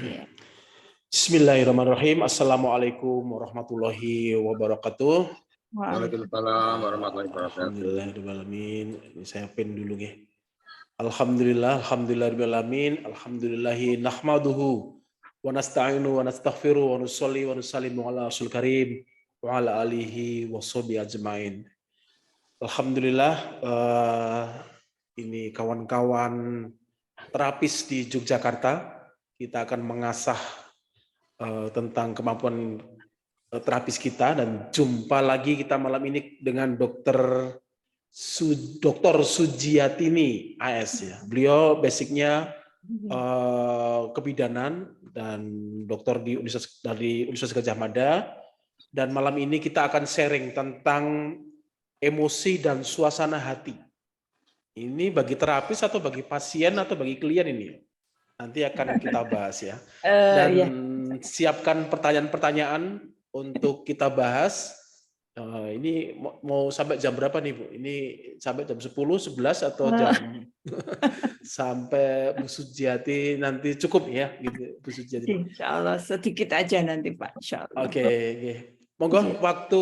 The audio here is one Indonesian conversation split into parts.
Ya. Bismillahirrahmanirrahim. Assalamualaikum warahmatullahi wabarakatuh. Waalaikumsalam warahmatullahi wabarakatuh. Alhamdulillahirrahmanirrahim. Ini saya pin dulu ya. Alhamdulillahirrahmanirrahim. Alhamdulillahi nahmaduhu wa nasta'inu wa nastaghfiru wa nusalli wa nusallimu ala rasul karim wa ala alihi wa sahbihi ajmain. Alhamdulillah, ini kawan-kawan terapis di Yogyakarta, kita akan mengasah tentang kemampuan terapis kita, dan jumpa lagi kita malam ini dengan Dr. Sujiatini AS ya. Beliau basicnya kebidanan dan dokter dari Universitas Gadjah Mada, dan malam ini kita akan sharing tentang emosi dan suasana hati. Ini bagi terapis atau bagi pasien atau bagi klien ini? Nanti akan kita bahas ya. Dan Ya. Siapkan pertanyaan-pertanyaan untuk kita bahas. Ini mau sampai jam berapa nih Bu? Ini sampai jam 10, 11 atau jam sampai Bu Sujiati nanti cukup ya gitu Bu Sujiati. Insya Allah sedikit aja nanti Pak. Insya Allah. Oke. Monggo, waktu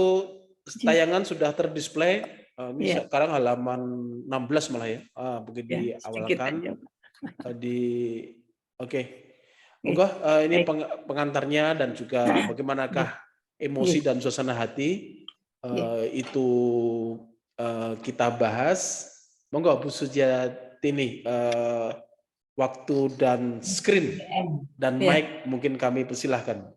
tayangan sudah terdisplay. Ini sekarang halaman 16 malah ya. Begitu diawalkan. Oke. Monggo, ini pengantarnya dan juga bagaimanakah emosi dan suasana hati itu kita bahas. Monggo Bu Sujiatini, waktu dan screen dan mic mungkin kami persilahkan.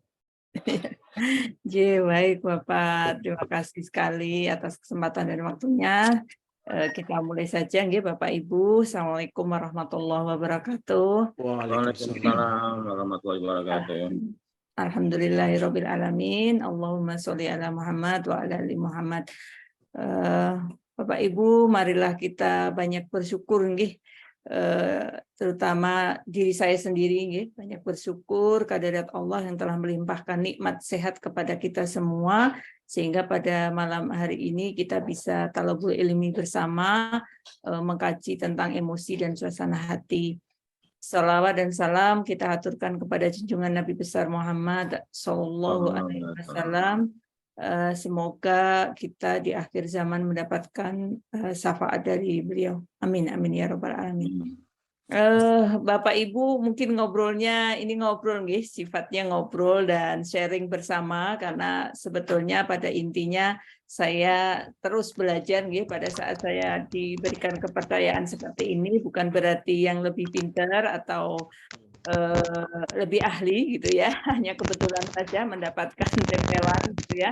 Baik Bapak, terima kasih sekali atas kesempatan dan waktunya. Kita mulai saja nggih Bapak Ibu. Assalamualaikum warahmatullahi wabarakatuh. Waalaikumsalam warahmatullahi wabarakatuh. Alhamdulillahirabbil alamin. Allahumma sholli ala Muhammad wa ala ali Muhammad. Bapak Ibu, marilah kita banyak bersyukur nggih. Terutama diri saya sendiri nggih, banyak bersyukur kehadirat Allah yang telah melimpahkan nikmat sehat kepada kita semua, sehingga pada malam hari ini kita bisa talabul ilmi bersama, mengkaji tentang emosi dan suasana hati. Salawat dan salam kita aturkan kepada junjungan Nabi besar Muhammad Sallallahu Alaihi Wasallam. Semoga kita di akhir zaman mendapatkan syafaat dari beliau. Amin, amin ya rabbal alamin. Bapak Ibu mungkin ngobrolnya ini ngobrol nggih, sifatnya ngobrol dan sharing bersama, karena sebetulnya pada intinya saya terus belajar nggih. Pada saat saya diberikan kepercayaan seperti ini, bukan berarti yang lebih pintar atau lebih ahli gitu ya, hanya kebetulan saja mendapatkan tempelan gitu ya.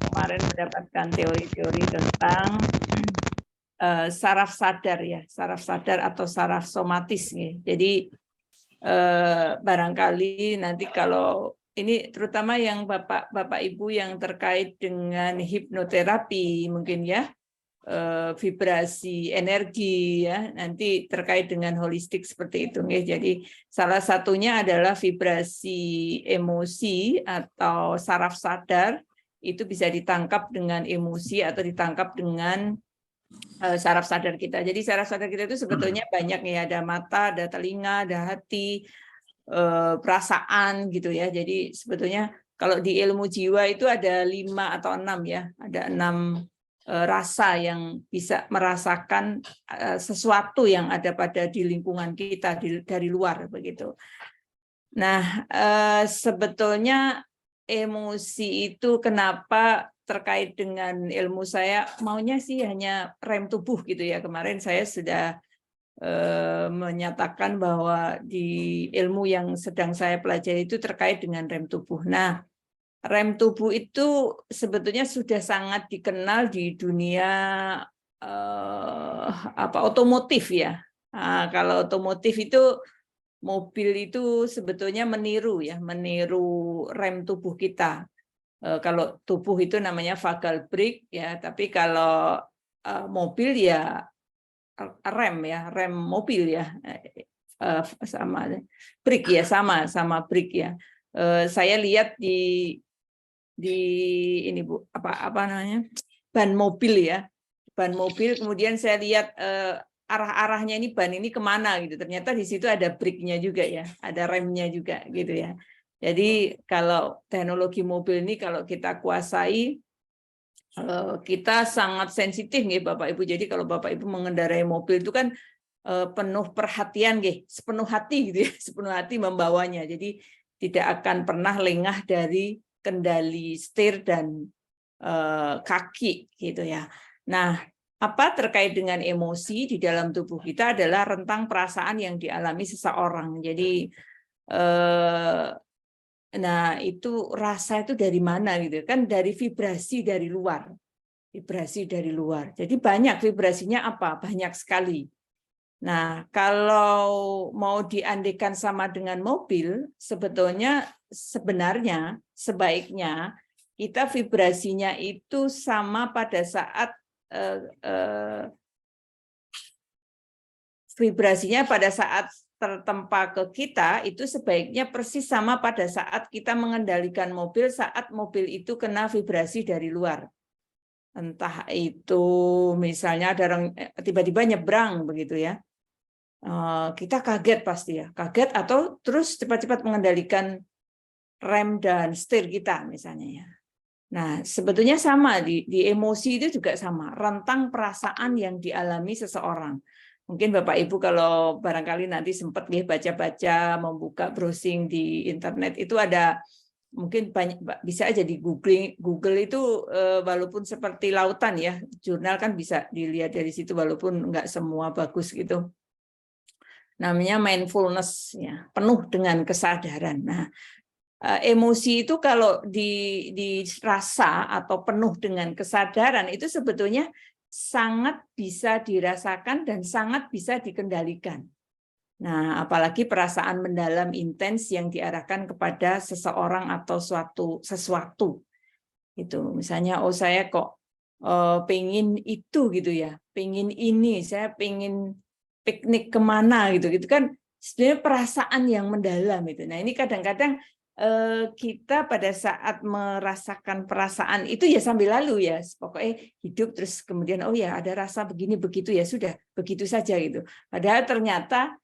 Kemarin mendapatkan teori-teori tentang saraf sadar ya, saraf sadar atau saraf somatis nih. Jadi barangkali nanti kalau ini terutama yang Bapak Ibu yang terkait dengan hipnoterapi mungkin ya, vibrasi energi ya, nanti terkait dengan holistik seperti itu nih. Jadi salah satunya adalah vibrasi emosi atau saraf sadar, itu bisa ditangkap dengan emosi atau ditangkap dengan saraf sadar kita. Jadi saraf sadar kita itu sebetulnya banyak ya, ada mata, ada telinga, ada hati, perasaan gitu ya. Jadi sebetulnya kalau di ilmu jiwa itu ada 5 atau 6 ya, ada 6 rasa yang bisa merasakan sesuatu yang ada di lingkungan kita dari luar begitu. Nah, sebetulnya emosi itu kenapa terkait dengan ilmu saya maunya sih hanya rem tubuh gitu ya. Kemarin saya sudah menyatakan bahwa di ilmu yang sedang saya pelajari itu terkait dengan rem tubuh. Nah, rem tubuh itu sebetulnya sudah sangat dikenal di dunia otomotif ya. Nah, kalau otomotif itu mobil itu sebetulnya meniru rem tubuh kita. Kalau tubuh itu namanya vagal brake ya, tapi kalau mobil ya rem mobil ya, sama brake ya, sama brake ya. Saya lihat di ini Bu, apa namanya, ban mobil ya, ban mobil. Kemudian saya lihat arah-arahnya ini ban ini kemana gitu. Ternyata di situ ada brake-nya juga ya, ada remnya juga gitu ya. Jadi kalau teknologi mobil ini kalau kita kuasai, kita sangat sensitif nih Bapak Ibu. Jadi kalau Bapak Ibu mengendarai mobil itu kan penuh perhatian nggih, sepenuh hati gitu ya, sepenuh hati membawanya. Jadi tidak akan pernah lengah dari kendali setir dan kaki gitu ya. Nah, apa terkait dengan emosi di dalam tubuh kita adalah rentang perasaan yang dialami seseorang. Jadi nah itu rasa itu dari mana gitu kan, dari vibrasi dari luar. Vibrasi dari luar. Jadi banyak vibrasinya apa? Banyak sekali. Nah, kalau mau diandikan sama dengan mobil, sebenarnya sebaiknya kita vibrasinya itu sama pada saat vibrasinya pada saat tertempa ke kita itu sebaiknya persis sama pada saat kita mengendalikan mobil saat mobil itu kena vibrasi dari luar. Entah itu misalnya ada orang tiba-tiba nyebrang begitu ya. Kita kaget pasti ya, kaget atau terus cepat-cepat mengendalikan rem dan setir kita misalnya ya. Nah, sebetulnya sama di emosi itu juga sama, rentang perasaan yang dialami seseorang. Mungkin Bapak Ibu kalau barangkali nanti sempat baca-baca, membuka browsing di internet itu ada mungkin banyak, bisa aja di Google itu walaupun seperti lautan ya, jurnal kan bisa dilihat dari situ walaupun nggak semua bagus gitu. Namanya mindfulness ya, penuh dengan kesadaran. Nah, emosi itu kalau dirasa atau penuh dengan kesadaran itu sebetulnya sangat bisa dirasakan dan sangat bisa dikendalikan. Nah, apalagi perasaan mendalam intens yang diarahkan kepada seseorang atau sesuatu. Itu misalnya, oh saya kok pengen itu gitu ya, pengen ini, saya pengen piknik kemana gitu kan sebenarnya perasaan yang mendalam itu. Nah ini kadang-kadang kita pada saat merasakan perasaan itu ya sambil lalu ya, pokoknya hidup terus kemudian oh ya ada rasa begini begitu ya sudah begitu saja gitu. Padahal ternyata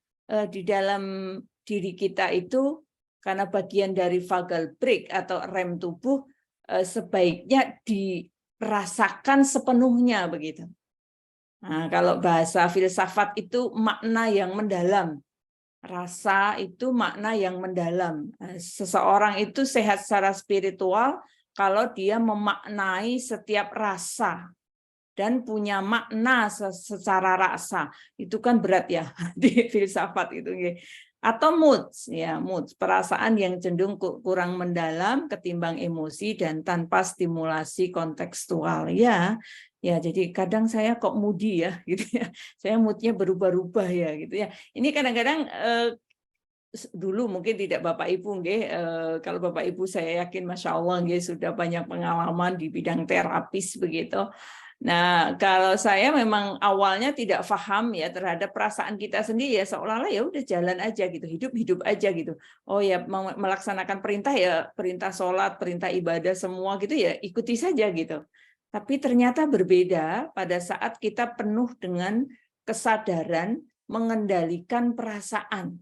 di dalam diri kita itu karena bagian dari vagal brake atau rem tubuh sebaiknya dirasakan sepenuhnya begitu. Nah, kalau bahasa filsafat itu makna yang mendalam. Rasa itu makna yang mendalam. Seseorang itu sehat secara spiritual kalau dia memaknai setiap rasa dan punya makna secara rasa. Itu kan berat ya di filsafat itu. Atau moods, ya moods, perasaan yang cenderung kurang mendalam ketimbang emosi dan tanpa stimulasi kontekstual. Ya, jadi kadang saya kok moody ya, gitu ya. Saya moodnya berubah-ubah ya, gitu ya. Ini kadang-kadang dulu mungkin tidak Bapak Ibu, kalau Bapak Ibu saya yakin Masya Allah sudah banyak pengalaman di bidang terapis begitu. Nah, kalau saya memang awalnya tidak paham ya terhadap perasaan kita sendiri ya seolah-olah ya udah jalan aja gitu, hidup aja gitu. Oh ya melaksanakan perintah ya perintah sholat, perintah ibadah semua gitu ya ikuti saja gitu. Tapi ternyata berbeda pada saat kita penuh dengan kesadaran mengendalikan perasaan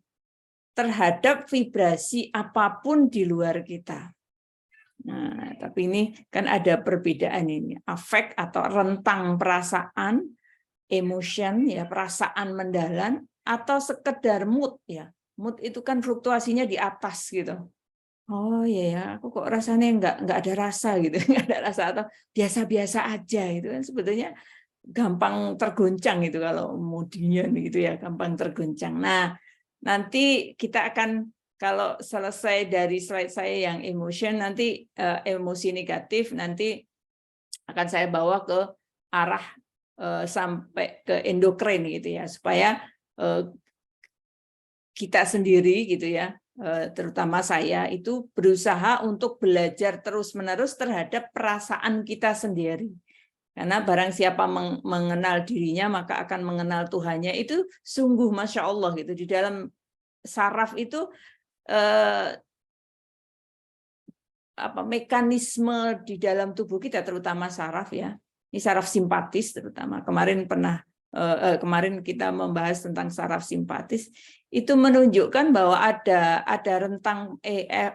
terhadap vibrasi apapun di luar kita. Nah, tapi ini kan ada perbedaan ini, afek atau rentang perasaan, emotion ya, perasaan mendalam atau sekedar mood ya. Mood itu kan fluktuasinya di atas gitu. Oh ya, aku kok rasanya nggak ada rasa gitu, nggak ada rasa atau biasa-biasa aja itu kan sebetulnya gampang tergoncang itu kalau moodinya gitu ya, gampang tergoncang. Nah, nanti kita akan kalau selesai dari slide saya yang emotion, nanti emosi negatif, nanti akan saya bawa ke arah sampai ke endokrin gitu ya, supaya kita sendiri gitu ya, terutama saya itu berusaha untuk belajar terus-menerus terhadap perasaan kita sendiri. Karena barang siapa mengenal dirinya maka akan mengenal Tuhannya. Itu sungguh Masya Allah gitu. Di dalam saraf itu mekanisme di dalam tubuh kita terutama saraf ya. Ini saraf simpatis terutama. Kemarin pernah kemarin kita membahas tentang saraf simpatis, itu menunjukkan bahwa ada rentang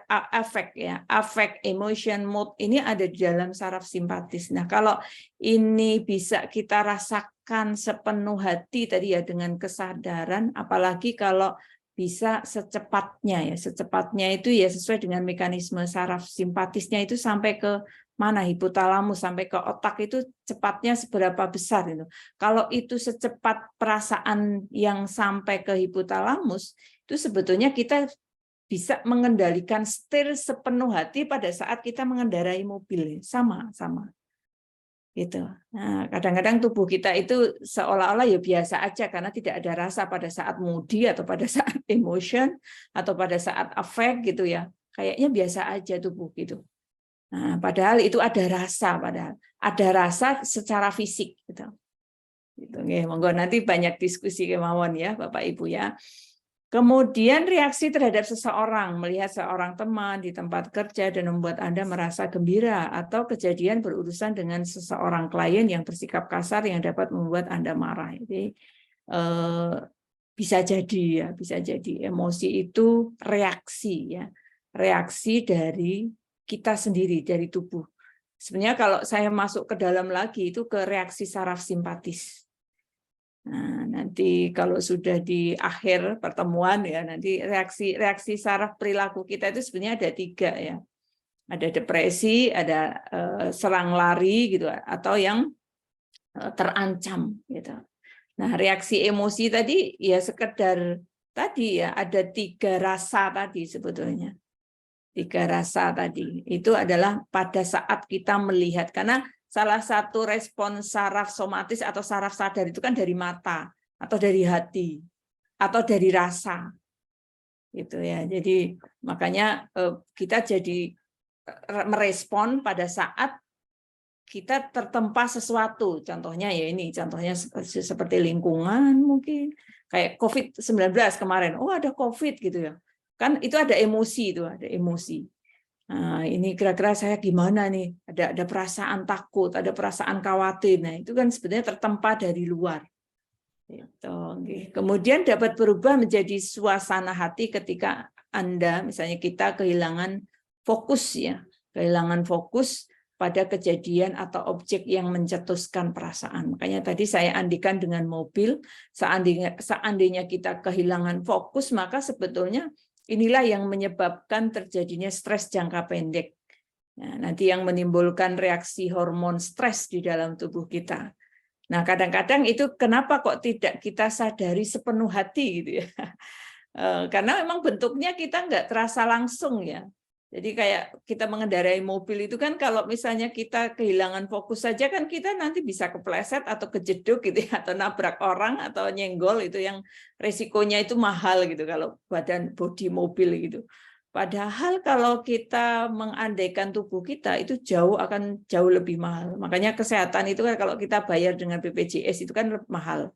afek ya, affect, emotion, mood ini ada di dalam saraf simpatis. Nah, kalau ini bisa kita rasakan sepenuh hati tadi ya dengan kesadaran, apalagi kalau bisa secepatnya ya, secepatnya itu ya sesuai dengan mekanisme saraf simpatisnya itu sampai ke mana, hipotalamus sampai ke otak itu cepatnya seberapa besar itu. Kalau itu secepat perasaan yang sampai ke hipotalamus, itu sebetulnya kita bisa mengendalikan setir sepenuh hati pada saat kita mengendarai mobil. Sama. Gitu. Nah, kadang-kadang tubuh kita itu seolah-olah ya biasa aja karena tidak ada rasa pada saat moody atau pada saat emotion atau pada saat affect gitu ya. Kayaknya biasa aja tubuh gitu. Nah, padahal itu ada rasa secara fisik gitu. Gitu. Monggo nanti banyak diskusi kemauan ya Bapak Ibu ya. Kemudian reaksi terhadap seseorang, melihat seorang teman di tempat kerja dan membuat Anda merasa gembira, atau kejadian berurusan dengan seseorang klien yang bersikap kasar yang dapat membuat Anda marah. Jadi bisa jadi emosi itu reaksi ya, reaksi dari kita sendiri, dari tubuh. Sebenarnya kalau saya masuk ke dalam lagi itu ke reaksi saraf simpatis. Nah, nanti kalau sudah di akhir pertemuan ya, nanti reaksi saraf perilaku kita itu sebenarnya ada 3 ya. Ada depresi, ada serang lari gitu, atau yang terancam gitu. Nah, reaksi emosi tadi ya sekedar tadi ya, ada 3 rasa tadi sebetulnya. 3 rasa tadi itu adalah pada saat kita melihat, karena salah satu respon saraf somatis atau saraf sadar itu kan dari mata atau dari hati atau dari rasa gitu ya. Jadi makanya kita jadi merespon pada saat kita tertempa sesuatu, contohnya ya ini, contohnya seperti lingkungan mungkin kayak COVID-19 kemarin, oh ada COVID gitu ya. Kan itu ada emosi itu, ada emosi. Nah, ini kira-kira saya gimana nih? Ada perasaan takut, ada perasaan khawatir. Nah, itu kan sebenarnya tertempa dari luar. Gitu. Kemudian dapat berubah menjadi suasana hati ketika Anda, misalnya kita kehilangan fokus ya, kehilangan fokus pada kejadian atau objek yang mencetuskan perasaan. Makanya tadi saya andikan dengan mobil, seandainya kita kehilangan fokus, maka sebetulnya inilah yang menyebabkan terjadinya stres jangka pendek. Nah, nanti yang menimbulkan reaksi hormon stres di dalam tubuh kita. Nah, kadang-kadang itu kenapa kok tidak kita sadari sepenuh hati gitu ya. Karena memang bentuknya kita nggak terasa langsung ya. Jadi kayak kita mengendarai mobil itu kan kalau misalnya kita kehilangan fokus saja kan kita nanti bisa kepleset atau kejeduk gitu ya, atau nabrak orang atau nyenggol, itu yang resikonya itu mahal gitu kalau bodi mobil gitu. Padahal kalau kita mengandaikan tubuh kita itu akan jauh lebih mahal. Makanya kesehatan itu kan kalau kita bayar dengan BPJS itu kan mahal.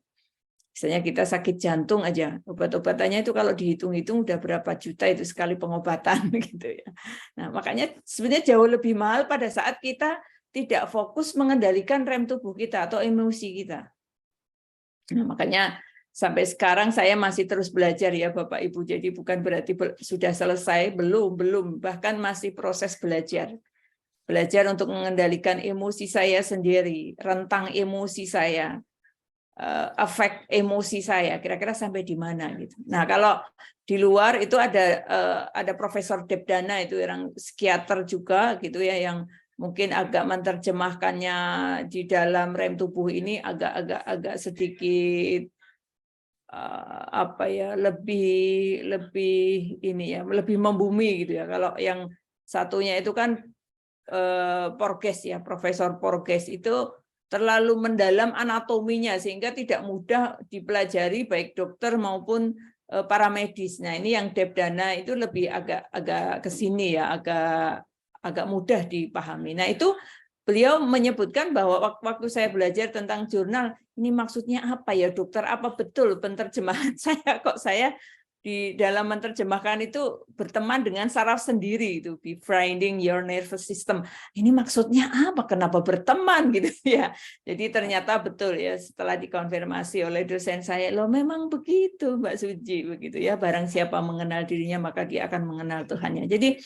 Misalnya kita sakit jantung aja, obat-obatannya itu kalau dihitung-hitung udah berapa juta itu sekali pengobatan gitu ya. Nah, makanya sebenarnya jauh lebih mahal pada saat kita tidak fokus mengendalikan rem tubuh kita atau emosi kita. Nah, makanya sampai sekarang saya masih terus belajar ya Bapak Ibu. Jadi bukan berarti sudah selesai, belum, bahkan masih proses belajar. Belajar untuk mengendalikan emosi saya sendiri, rentang emosi saya, efek emosi saya kira-kira sampai di mana gitu. Nah, kalau di luar itu ada Profesor Debdana itu orang psikiater juga gitu ya, yang mungkin agak menerjemahkannya di dalam rem tubuh ini agak sedikit apa ya, lebih ini ya, lebih membumi gitu ya. Kalau yang satunya itu kan Porges ya, Profesor Porges itu terlalu mendalam anatominya sehingga tidak mudah dipelajari baik dokter maupun para medis. Nah, ini yang Debdana itu lebih agak ke sini ya, agak mudah dipahami. Nah, itu beliau menyebutkan bahwa waktu saya belajar tentang jurnal, ini maksudnya apa ya dokter? Apa betul penerjemahan saya kok saya di dalam menerjemahkan itu berteman dengan saraf sendiri itu, befriending your nervous system. Ini maksudnya apa? Kenapa berteman gitu ya? Jadi ternyata betul ya, setelah dikonfirmasi oleh dosen saya, loh memang begitu Mbak Suji begitu ya. Barang siapa mengenal dirinya maka dia akan mengenal Tuhannya. Jadi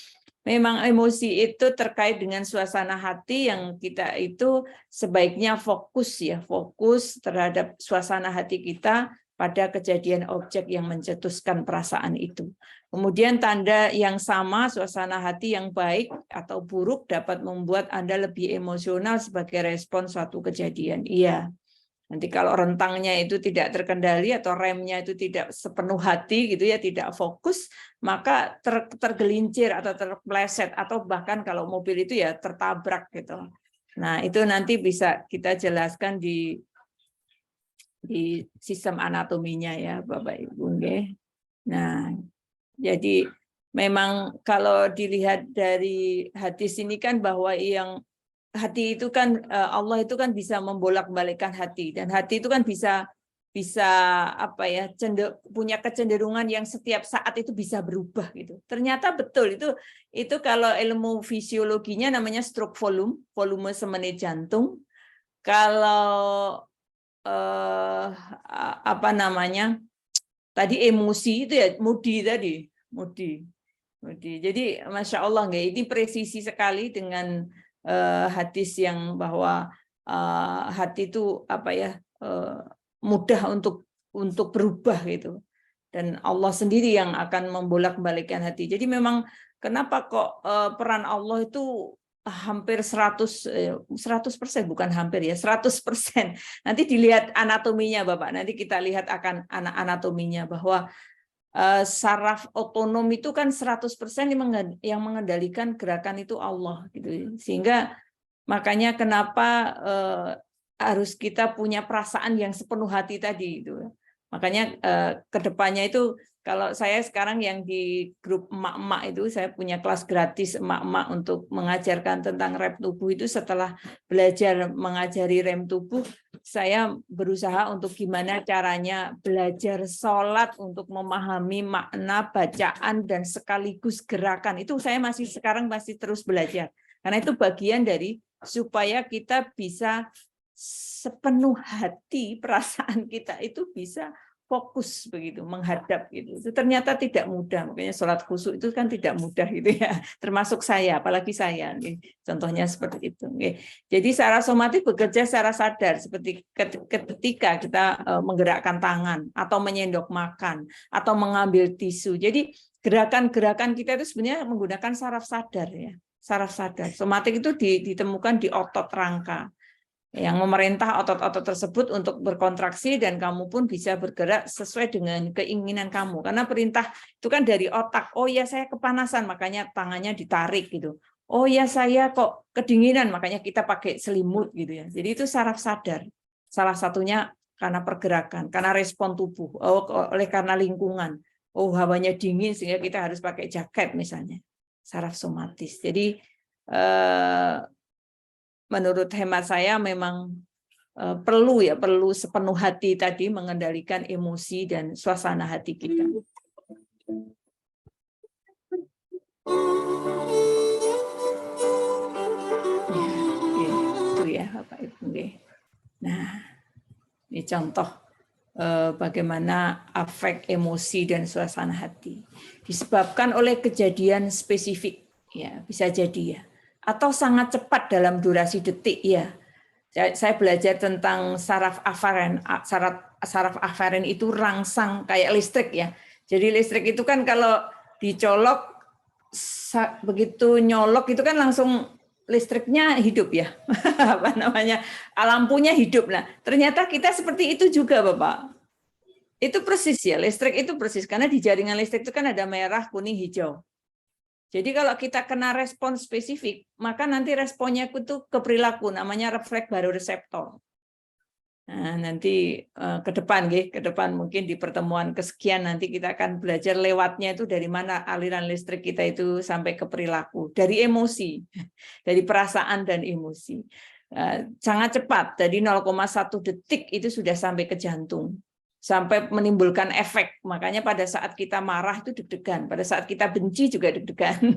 memang emosi itu terkait dengan suasana hati yang kita itu sebaiknya fokus ya, fokus terhadap suasana hati kita pada kejadian objek yang mencetuskan perasaan itu. Kemudian tanda yang sama, suasana hati yang baik atau buruk dapat membuat Anda lebih emosional sebagai respon suatu kejadian. Iya. Nanti kalau rentangnya itu tidak terkendali atau remnya itu tidak sepenuh hati gitu ya, tidak fokus, maka tergelincir atau terpleset atau bahkan kalau mobil itu ya tertabrak gitu. Nah, itu nanti bisa kita jelaskan di sistem anatominya ya Bapak Ibu. Nah, jadi memang kalau dilihat dari hadis ini kan bahwa yang hati itu kan Allah itu kan bisa membolak-balikkan hati, dan hati itu kan bisa apa ya, punya kecenderungan yang setiap saat itu bisa berubah gitu. Ternyata betul itu kalau ilmu fisiologinya namanya stroke volume semenit jantung. Kalau apa namanya tadi emosi itu ya Moody. Jadi Masya Allah nggak, ini presisi sekali dengan hadis yang bahwa hati itu apa ya mudah untuk berubah gitu, dan Allah sendiri yang akan membolak-balikkan hati. Jadi memang kenapa kok peran Allah itu hampir 100%, bukan hampir ya, 100%. Nanti dilihat anatominya Bapak, nanti kita lihat akan anatominya bahwa saraf otonom itu kan 100% yang mengendalikan gerakan itu Allah gitu. Sehingga makanya kenapa harus kita punya perasaan yang sepenuh hati tadi itu. Makanya kedepannya itu, kalau saya sekarang yang di grup emak-emak itu, saya punya kelas gratis emak-emak untuk mengajarkan tentang rem tubuh itu. Setelah belajar mengajari rem tubuh, saya berusaha untuk gimana caranya belajar sholat untuk memahami makna bacaan dan sekaligus gerakan. Itu saya sekarang masih terus belajar. Karena itu bagian dari supaya kita bisa sepenuh hati, perasaan kita itu bisa fokus begitu, menghadap gitu. Itu ternyata tidak mudah. Makanya sholat khusyuk itu kan tidak mudah gitu ya. Termasuk saya, apalagi saya. Contohnya seperti itu. Jadi secara somatik bekerja secara sadar, seperti ketika kita menggerakkan tangan atau menyendok makan atau mengambil tisu. Jadi gerakan-gerakan kita itu sebenarnya menggunakan saraf sadar ya. Saraf sadar. Somatik itu ditemukan di otot rangka, yang memerintah otot-otot tersebut untuk berkontraksi, dan kamu pun bisa bergerak sesuai dengan keinginan kamu. Karena perintah itu kan dari otak. Oh ya, saya kepanasan, makanya tangannya ditarik gitu. Oh ya, saya kok kedinginan, makanya kita pakai selimut gitu ya. Jadi itu saraf sadar. Salah satunya karena pergerakan, karena respon tubuh, oleh karena lingkungan. Oh, hawanya dingin sehingga kita harus pakai jaket misalnya. Saraf somatis. Jadi menurut hemat saya memang perlu sepenuh hati tadi mengendalikan emosi dan suasana hati kita. Itu ya Bapak Ibu. Nah, ini contoh bagaimana afek emosi dan suasana hati disebabkan oleh kejadian spesifik, ya bisa jadi ya, atau sangat cepat dalam durasi detik ya. Saya belajar tentang saraf aferen. Saraf aferen itu rangsang kayak listrik ya. Jadi listrik itu kan kalau dicolok, begitu nyolok itu kan langsung listriknya hidup ya. Apa namanya? Lampunya hidup. Nah, ternyata kita seperti itu juga Bapak. Itu persis ya, listrik itu persis. Karena di jaringan listrik itu kan ada merah, kuning, hijau. Jadi kalau kita kena respon spesifik, maka nanti responnya itu ke perilaku, namanya refleks baroreseptor. Nah, nanti ke depan mungkin di pertemuan kesekian nanti kita akan belajar lewatnya itu dari mana aliran listrik kita itu sampai ke perilaku, dari emosi, dari perasaan dan emosi. Sangat cepat, jadi 0,1 detik itu sudah sampai ke jantung. sampai menimbulkan efek. Makanya pada saat kita marah itu deg-degan, pada saat kita benci juga deg-degan,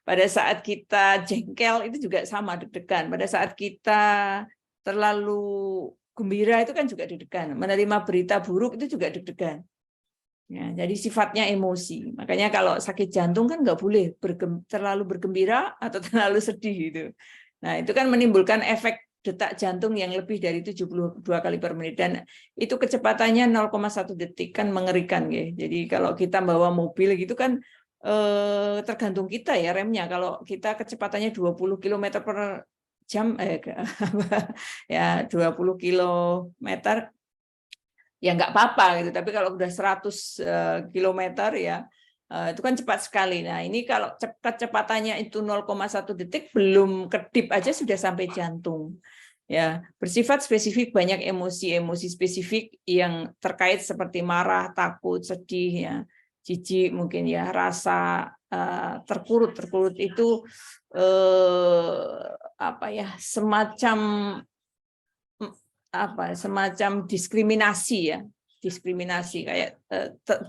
pada saat kita jengkel itu juga sama deg-degan, pada saat kita terlalu gembira itu kan juga deg-degan, menerima berita buruk itu juga deg-degan. Ya, jadi sifatnya emosi. Makanya kalau sakit jantung kan nggak boleh terlalu bergembira atau terlalu sedih gitu. Nah, itu kan menimbulkan efek detak jantung yang lebih dari 72 kali per menit, dan itu kecepatannya 0,1 detik, kan mengerikan ya. Jadi kalau kita bawa mobil gitu kan tergantung kita ya remnya. Kalau kita kecepatannya 20 km per jam ya 20 km ya nggak apa-apa gitu. Tapi kalau udah 100 km ya itu kan cepat sekali. Nah, ini kalau kecepatannya itu 0,1 detik, belum kedip aja sudah sampai jantung. Ya, bersifat spesifik, banyak emosi spesifik yang terkait seperti marah, takut, sedih, ya, jijik mungkin ya, rasa terpurut itu apa ya, semacam diskriminasi kayak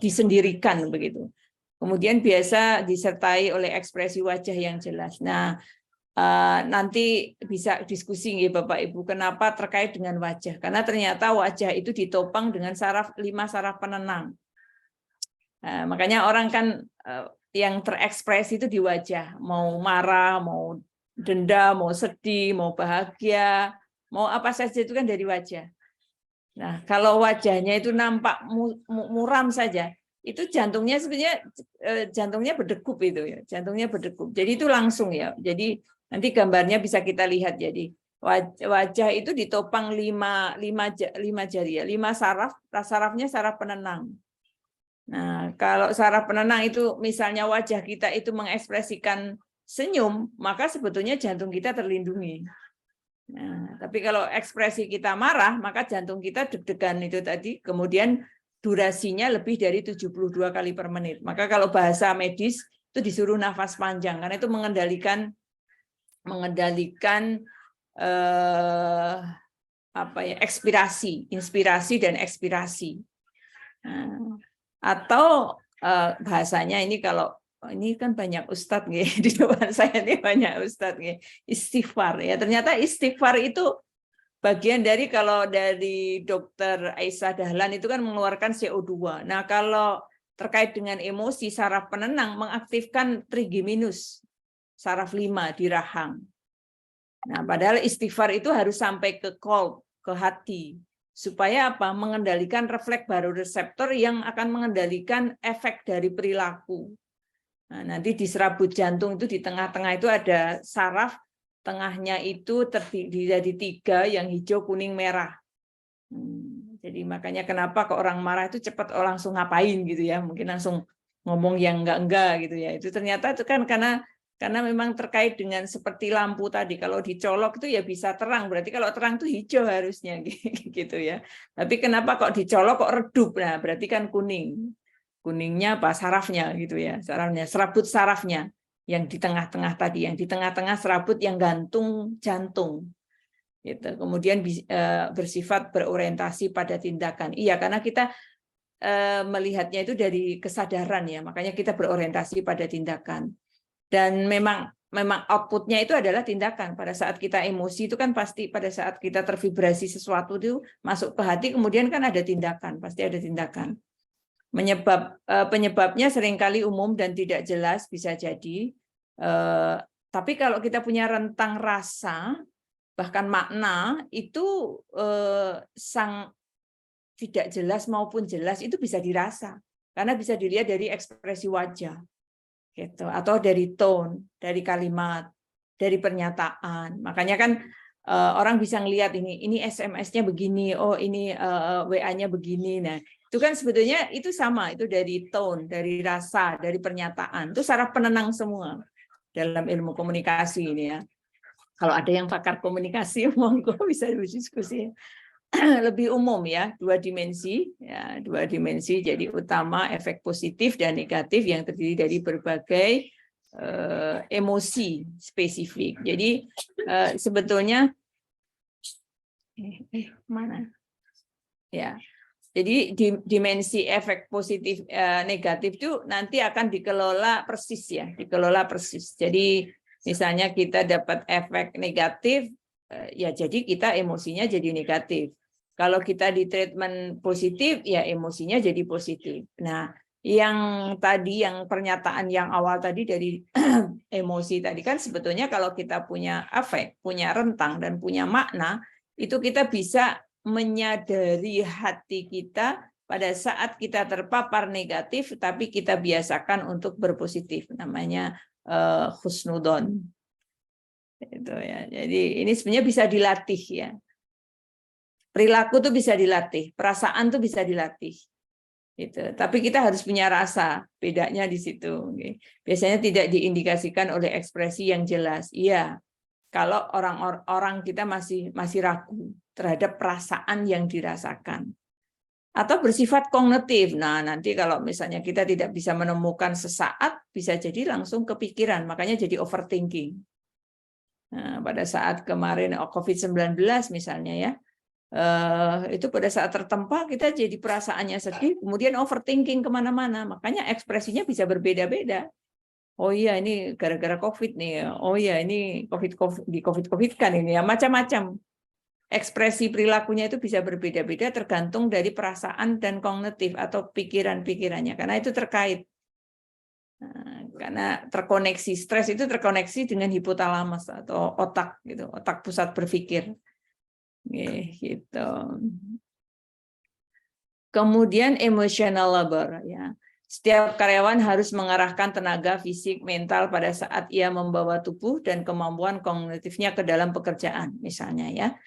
disendirikan begitu. Kemudian biasa disertai oleh ekspresi wajah yang jelas. Nah, nanti bisa diskusi ya Bapak Ibu, kenapa terkait dengan wajah? Karena ternyata wajah itu ditopang dengan 5 saraf penenang. Nah, makanya orang kan yang terekspresi itu di wajah, mau marah, mau dendam, mau sedih, mau bahagia, mau apa saja itu kan dari wajah. Nah, kalau wajahnya itu nampak muram saja, itu jantungnya sebenarnya jantungnya berdegup itu ya, jantungnya berdegup. Jadi itu langsung ya. Jadi nanti gambarnya bisa kita lihat. Jadi wajah itu ditopang 5 jari ya, 5 saraf. Sarafnya saraf penenang. Nah, kalau saraf penenang itu misalnya wajah kita itu mengekspresikan senyum, maka sebetulnya jantung kita terlindungi. Nah, tapi kalau ekspresi kita marah, maka jantung kita deg-degan itu tadi, kemudian durasinya lebih dari 72 kali per menit. Maka kalau bahasa medis itu disuruh nafas panjang, karena itu mengendalikan ekspirasi, inspirasi dan ekspirasi. Nah, atau bahasanya ini, kalau ini kan banyak ustadz di depan saya ini banyak ustadz istighfar ya. Ternyata istighfar itu bagian dari, kalau dari Dr. Aisyah Dahlan itu kan mengeluarkan CO2. Nah, kalau terkait dengan emosi, saraf penenang mengaktifkan trigeminus, saraf 5 di rahang. Nah, padahal istighfar itu harus sampai ke qalb, ke hati. Supaya apa? Mengendalikan refleks baroreseptor yang akan mengendalikan efek dari perilaku. Nah, nanti di serabut jantung itu di tengah-tengah itu ada saraf, tengahnya itu terdiri dari 3 yang hijau, kuning, merah. Jadi makanya kenapa ke orang marah itu cepat langsung ngapain gitu ya, mungkin langsung ngomong yang enggak gitu ya. Itu ternyata itu kan karena memang terkait dengan seperti lampu tadi, kalau dicolok itu ya bisa terang, berarti kalau terang itu hijau harusnya gitu ya. Tapi kenapa kok dicolok kok redup? Nah, berarti kan kuning. Kuningnya apa? Sarafnya gitu ya, sarafnya, serabut sarafnya yang di tengah-tengah tadi, yang di tengah-tengah serabut yang gantung jantung. Gitu. Kemudian bersifat berorientasi pada tindakan. Iya, karena kita melihatnya itu dari kesadaran ya, makanya kita berorientasi pada tindakan. Dan memang outputnya itu adalah tindakan. Pada saat kita emosi itu kan pasti pada saat kita tervibrasi sesuatu itu masuk ke hati, kemudian kan ada tindakan, pasti ada tindakan. Penyebabnya seringkali umum dan tidak jelas bisa jadi. Tapi kalau kita punya rentang rasa, bahkan makna itu sang tidak jelas maupun jelas itu bisa dirasa, karena bisa dilihat dari ekspresi wajah. Gitu, atau dari tone, dari kalimat, dari pernyataan. Makanya kan orang bisa ngelihat ini SMS-nya begini, oh ini WA-nya begini. Nah, itu kan sebetulnya itu sama, itu dari tone, dari rasa, dari pernyataan. Itu saraf penenang semua dalam ilmu komunikasi ini ya. Kalau ada yang pakar komunikasi, monggo bisa berdiskusi. Lebih umum ya, 2 dimensi ya, 2 dimensi. Jadi utama efek positif dan negatif yang terdiri dari berbagai emosi spesifik. Jadi sebetulnya mana ya, Jadi dimensi efek positif negatif itu nanti akan dikelola persis ya, dikelola persis. Jadi misalnya kita dapat efek negatif, ya jadi kita emosinya jadi negatif. Kalau kita di treatment positif, ya emosinya jadi positif. Nah, yang tadi, yang pernyataan yang awal tadi dari emosi tadi kan sebetulnya kalau kita punya afek, punya rentang dan punya makna, itu kita bisa menyadari hati kita pada saat kita terpapar negatif, tapi kita biasakan untuk berpositif, namanya husnudon. Itu ya. Jadi ini sebenarnya bisa dilatih ya. Perilaku tuh bisa dilatih, perasaan tuh bisa dilatih. Gitu. Tapi kita harus punya rasa, bedanya di situ. Biasanya tidak diindikasikan oleh ekspresi yang jelas. Iya, kalau orang kita masih ragu terhadap perasaan yang dirasakan. Atau bersifat kognitif. Nah, nanti kalau misalnya kita tidak bisa menemukan sesaat, bisa jadi langsung kepikiran, makanya jadi overthinking. Nah, pada saat kemarin COVID-19 misalnya ya, itu pada saat tertempa kita jadi perasaannya sedih, kemudian overthinking kemana-mana, makanya ekspresinya bisa berbeda-beda. Oh iya ini gara-gara COVID nih, oh iya ini COVID kan ini ya, macam-macam. Ekspresi perilakunya itu bisa berbeda-beda tergantung dari perasaan dan kognitif atau pikiran-pikirannya, karena itu terkait. Nah, karena terkoneksi, stres itu terkoneksi dengan hipotalamus atau otak gitu, otak pusat berpikir. Gitu. Kemudian emotional labor ya. Setiap karyawan harus mengarahkan tenaga fisik, mental pada saat ia membawa tubuh dan kemampuan kognitifnya ke dalam pekerjaan misalnya ya.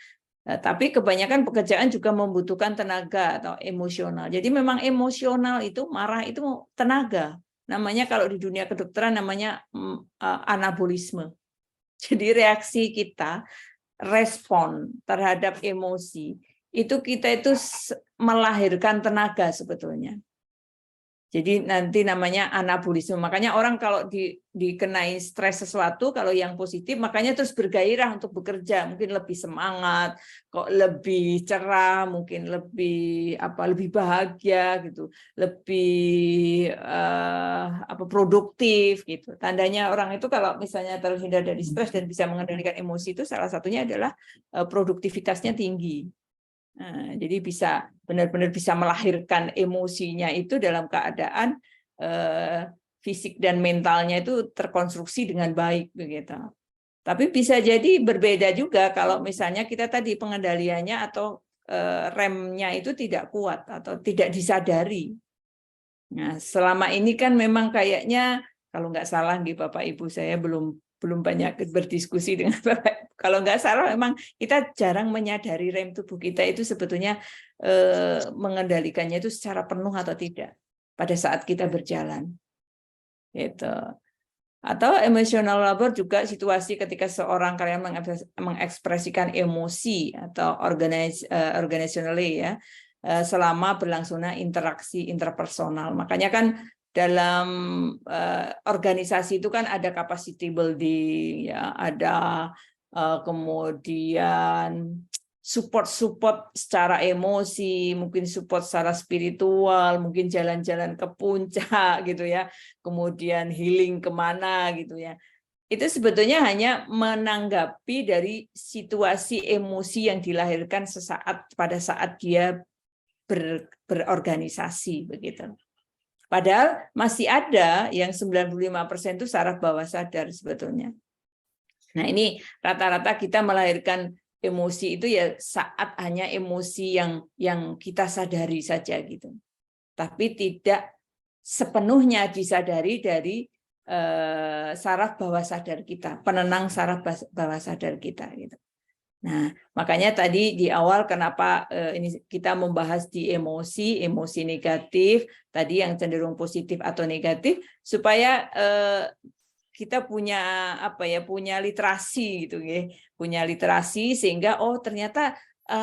Tapi kebanyakan pekerjaan juga membutuhkan tenaga atau emosional. Jadi memang emosional itu marah itu tenaga. Namanya kalau di dunia kedokteran namanya anabolisme. Jadi reaksi kita, respon terhadap emosi, itu kita itu melahirkan tenaga sebetulnya. Jadi nanti namanya anabolisme. Makanya orang kalau dikenai stres sesuatu, kalau yang positif, makanya terus bergairah untuk bekerja, mungkin lebih semangat, kok lebih cerah, mungkin lebih bahagia gitu, lebih produktif gitu. Tandanya orang itu kalau misalnya terhindar dari stres dan bisa mengendalikan emosi itu salah satunya adalah produktivitasnya tinggi. Nah, jadi bisa benar-benar bisa melahirkan emosinya itu dalam keadaan fisik dan mentalnya itu terkonstruksi dengan baik begitu. Tapi bisa jadi berbeda juga kalau misalnya kita tadi pengendaliannya atau remnya itu tidak kuat atau tidak disadari. Nah, selama ini kan memang kayaknya kalau nggak salah Bapak Ibu saya belum banyak berdiskusi dengan Bapak. Kalau nggak salah memang kita jarang menyadari rem tubuh kita itu sebetulnya mengendalikannya itu secara penuh atau tidak pada saat kita berjalan. Gitu. Atau emotional labor juga situasi ketika seorang karyawan mengekspresikan emosi atau organizationally ya selama berlangsungnya interaksi interpersonal. Makanya kan dalam organisasi itu kan ada capacity building ya, ada kemudian support secara emosi, mungkin support secara spiritual, mungkin jalan-jalan ke puncak gitu ya, kemudian healing kemana gitu ya. Itu sebetulnya hanya menanggapi dari situasi emosi yang dilahirkan pada saat dia berorganisasi begitu. Padahal masih ada yang 95% itu saraf bawah sadar sebetulnya. Nah, ini rata-rata kita melahirkan emosi itu ya saat hanya emosi yang kita sadari saja gitu. Tapi tidak sepenuhnya disadari dari saraf bawah sadar kita, penenang saraf bawah sadar kita gitu. Nah, makanya tadi di awal kenapa ini kita membahas di emosi negatif, tadi yang cenderung positif atau negatif, supaya kita punya punya literasi gitu ya, punya literasi sehingga oh ternyata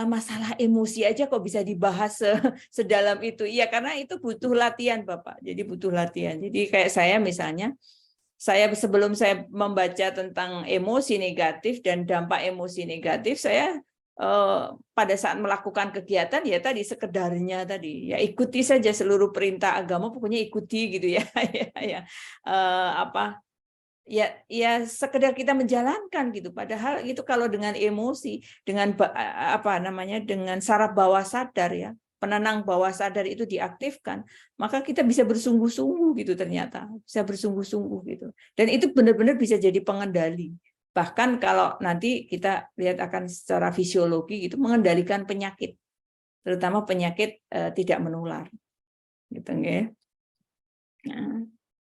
masalah emosi aja kok bisa dibahas sedalam itu. Iya, karena itu butuh latihan, Bapak. Jadi butuh latihan. Jadi kayak saya misalnya, sebelum saya membaca tentang emosi negatif dan dampak emosi negatif, saya pada saat melakukan kegiatan ya tadi sekedarnya tadi ya ikuti saja seluruh perintah agama, pokoknya ikuti gitu ya. Ya apa ya sekedar kita menjalankan gitu. Padahal itu kalau dengan emosi, dengan apa namanya, dengan saraf bawah sadar ya, penenang bawah sadar itu diaktifkan, maka kita bisa bersungguh-sungguh gitu, ternyata bisa bersungguh-sungguh gitu, dan itu benar-benar bisa jadi pengendali. Bahkan kalau nanti kita lihat akan secara fisiologi gitu, mengendalikan penyakit, terutama penyakit tidak menular gitu ya.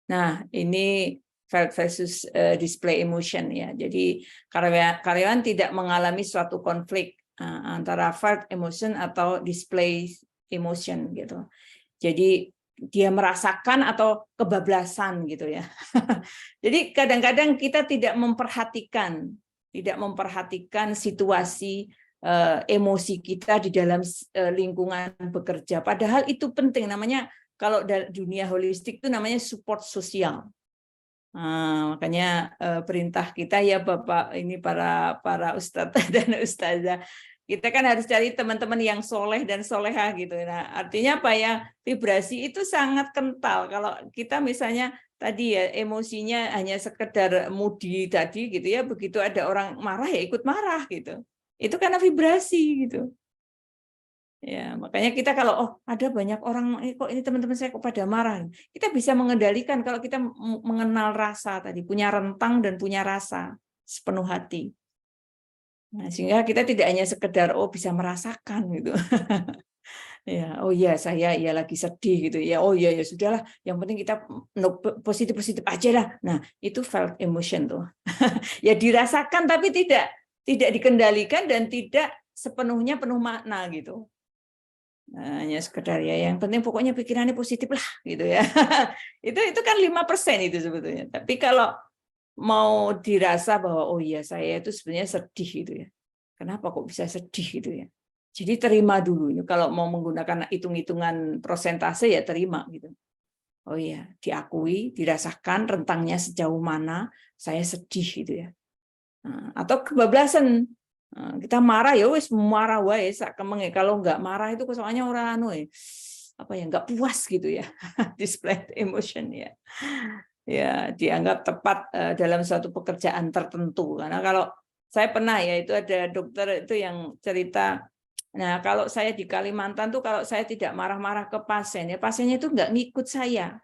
Nah ini felt versus display emotion ya. Jadi karyawan tidak mengalami suatu konflik antara felt emotion atau display emotion gitu. Jadi dia merasakan atau kebablasan gitu ya. Jadi kadang-kadang kita tidak memperhatikan situasi emosi kita di dalam lingkungan bekerja. Padahal itu penting, namanya kalau dunia holistik itu namanya support sosial. Nah, makanya perintah kita ya Bapak ini para ustadz dan ustazah, kita kan harus cari teman-teman yang soleh dan soleha gitu. Nah, artinya apa ya? Vibrasi itu sangat kental. Kalau kita misalnya tadi ya emosinya hanya sekedar moody tadi gitu ya, begitu ada orang marah ya ikut marah gitu. Itu karena vibrasi gitu. Ya, makanya kita kalau ada banyak orang kok ini teman-teman saya kok pada marah, kita bisa mengendalikan kalau kita mengenal rasa tadi, punya rentang dan punya rasa sepenuh hati. Nah, sehingga kita tidak hanya sekedar bisa merasakan gitu. Ya, oh iya saya ya lagi sedih gitu ya. Oh iya ya sudahlah, yang penting kita positif-positif aja lah. Nah, itu felt emotion tuh. Ya dirasakan tapi tidak dikendalikan dan tidak sepenuhnya penuh makna gitu. Nah, hanya sekedar ya yang penting pokoknya pikirannya positif lah gitu ya. Itu kan 5% itu sebetulnya. Tapi kalau mau dirasa bahwa oh iya saya itu sebenarnya sedih gitu ya. Kenapa kok bisa sedih gitu ya? Jadi terima dulu. Kalau mau menggunakan hitung-hitungan prosentase ya terima gitu. Oh iya, diakui, dirasakan rentangnya sejauh mana saya sedih gitu ya. Nah, atau kebablasan. Kita marah ya wis marah wae sak kemenge, kalau nggak marah itu soalnya orang apa ya nggak puas gitu ya. Display emotion ya. Ya dianggap tepat dalam suatu pekerjaan tertentu. Karena kalau saya pernah ya itu ada dokter itu yang cerita, nah kalau saya di Kalimantan tuh kalau saya tidak marah-marah ke pasien ya pasiennya itu nggak ngikut saya.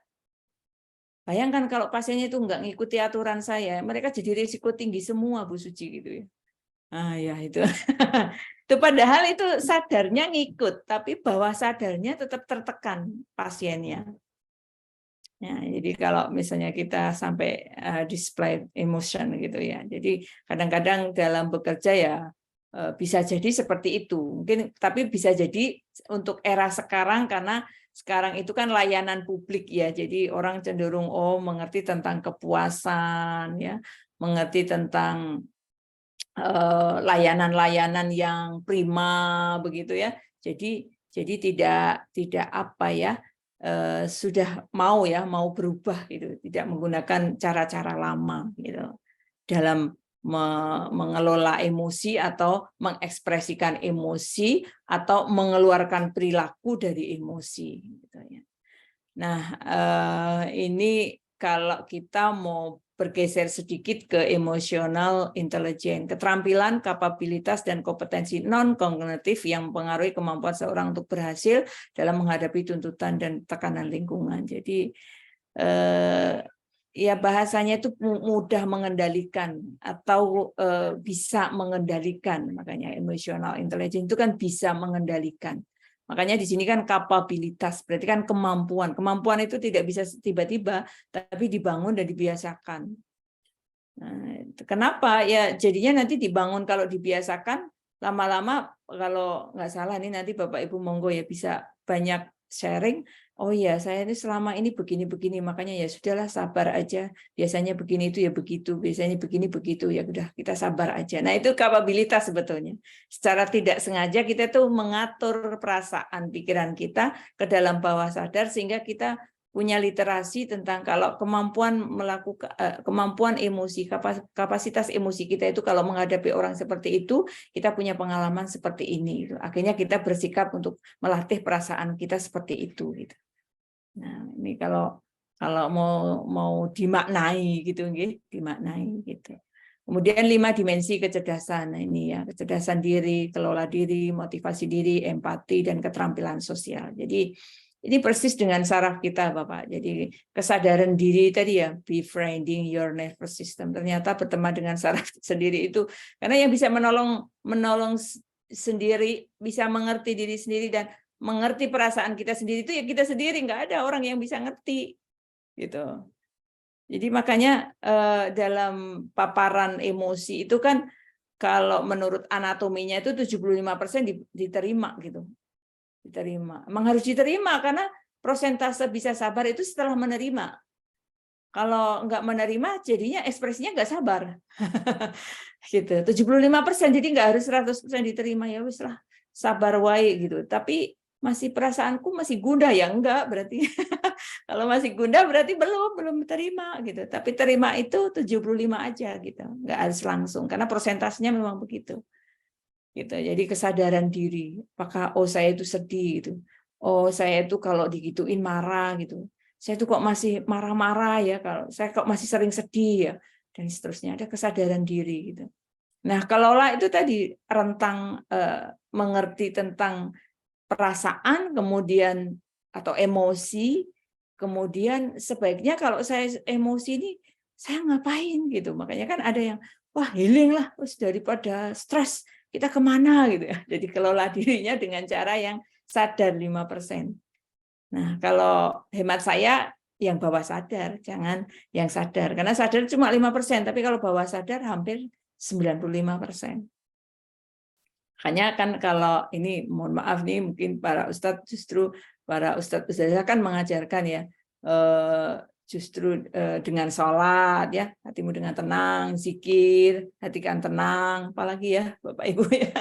Bayangkan kalau pasiennya itu nggak ngikuti aturan saya, mereka jadi risiko tinggi semua Bu Suci gitu ya. Ya itu. Itu padahal itu sadarnya ngikut, tapi bawah sadarnya tetap tertekan pasiennya. Ya, jadi kalau misalnya kita sampai display emotion gitu ya. Jadi kadang-kadang dalam bekerja ya bisa jadi seperti itu. Mungkin tapi bisa jadi untuk era sekarang karena sekarang itu kan layanan publik ya. Jadi orang cenderung mengerti tentang kepuasan ya, mengerti tentang layanan-layanan yang prima begitu ya. Jadi tidak apa ya sudah mau berubah gitu, tidak menggunakan cara-cara lama gitu dalam mengelola emosi atau mengekspresikan emosi atau mengeluarkan perilaku dari emosi gitu ya. Nah, ini kalau kita mau bergeser sedikit ke emotional intelligence, keterampilan, kapabilitas, dan kompetensi non-kognitif yang mempengaruhi kemampuan seorang untuk berhasil dalam menghadapi tuntutan dan tekanan lingkungan. Jadi, ya bahasanya itu mudah mengendalikan atau bisa mengendalikan, makanya emotional intelligence itu kan bisa mengendalikan. Makanya di sini kan kapabilitas, berarti kan kemampuan. Kemampuan itu tidak bisa tiba-tiba, tapi dibangun dan dibiasakan. Nah, kenapa? Ya jadinya nanti dibangun kalau dibiasakan, lama-lama kalau nggak salah nih nanti Bapak Ibu monggo ya bisa banyak sharing. Oh iya, saya ini selama ini begini-begini, makanya ya sudahlah sabar aja. Biasanya begini itu ya begitu, biasanya begini begitu ya udah kita sabar aja. Nah itu kapabilitas sebetulnya. Secara tidak sengaja kita tuh mengatur perasaan pikiran kita ke dalam bawah sadar sehingga kita punya literasi tentang kalau kemampuan melakukan kemampuan emosi, kapasitas emosi kita itu kalau menghadapi orang seperti itu, kita punya pengalaman seperti ini. Akhirnya kita bersikap untuk melatih perasaan kita seperti itu. Gitu. Nah, ini kalau mau dimaknai gitu, dimaknai gitu. Kemudian 5 dimensi kecerdasan. Nah, ini ya, kecerdasan diri, kelola diri, motivasi diri, empati, dan keterampilan sosial. Jadi ini persis dengan saraf kita, Bapak. Jadi kesadaran diri tadi ya, befriending your nervous system. Ternyata berteman dengan saraf sendiri itu, karena yang bisa menolong sendiri, bisa mengerti diri sendiri dan mengerti perasaan kita sendiri itu ya kita sendiri, nggak ada orang yang bisa ngerti, gitu. Jadi makanya dalam paparan emosi itu kan kalau menurut anatominya itu 75% diterima gitu. Diterima. Emang harus diterima karena prosentase bisa sabar itu setelah menerima. Kalau nggak menerima jadinya ekspresinya nggak sabar. Gitu. 75%, jadi nggak harus 100% diterima, ya wis lah, sabar wae gitu. Tapi masih perasaanku masih gundah, ya enggak berarti. Kalau masih gundah berarti belum terima gitu. Tapi terima itu 75 aja gitu. Nggak harus langsung karena persentasenya memang begitu. Gitu. Jadi kesadaran diri, apakah saya itu sedih gitu. Saya itu kalau digituin marah gitu. Saya itu kok masih marah-marah ya, kalau saya kok masih sering sedih ya, dan seterusnya. Ada kesadaran diri gitu. Nah, kelola itu tadi rentang mengerti tentang perasaan, kemudian atau emosi, kemudian sebaiknya kalau saya emosi ini saya ngapain gitu. Makanya kan ada yang wah healing lah, daripada stres kita kemana gitu ya. Jadi kelola dirinya dengan cara yang sadar 5%. Nah, kalau hemat saya yang bawah sadar, jangan yang sadar. Karena sadar cuma 5%, tapi kalau bawah sadar hampir 95%. Hanya kan kalau ini mohon maaf nih mungkin para ustadz ustadzah kan mengajarkan ya justru dengan sholat ya, hatimu dengan tenang, zikir, hati kan tenang, apalagi ya Bapak Ibu ya.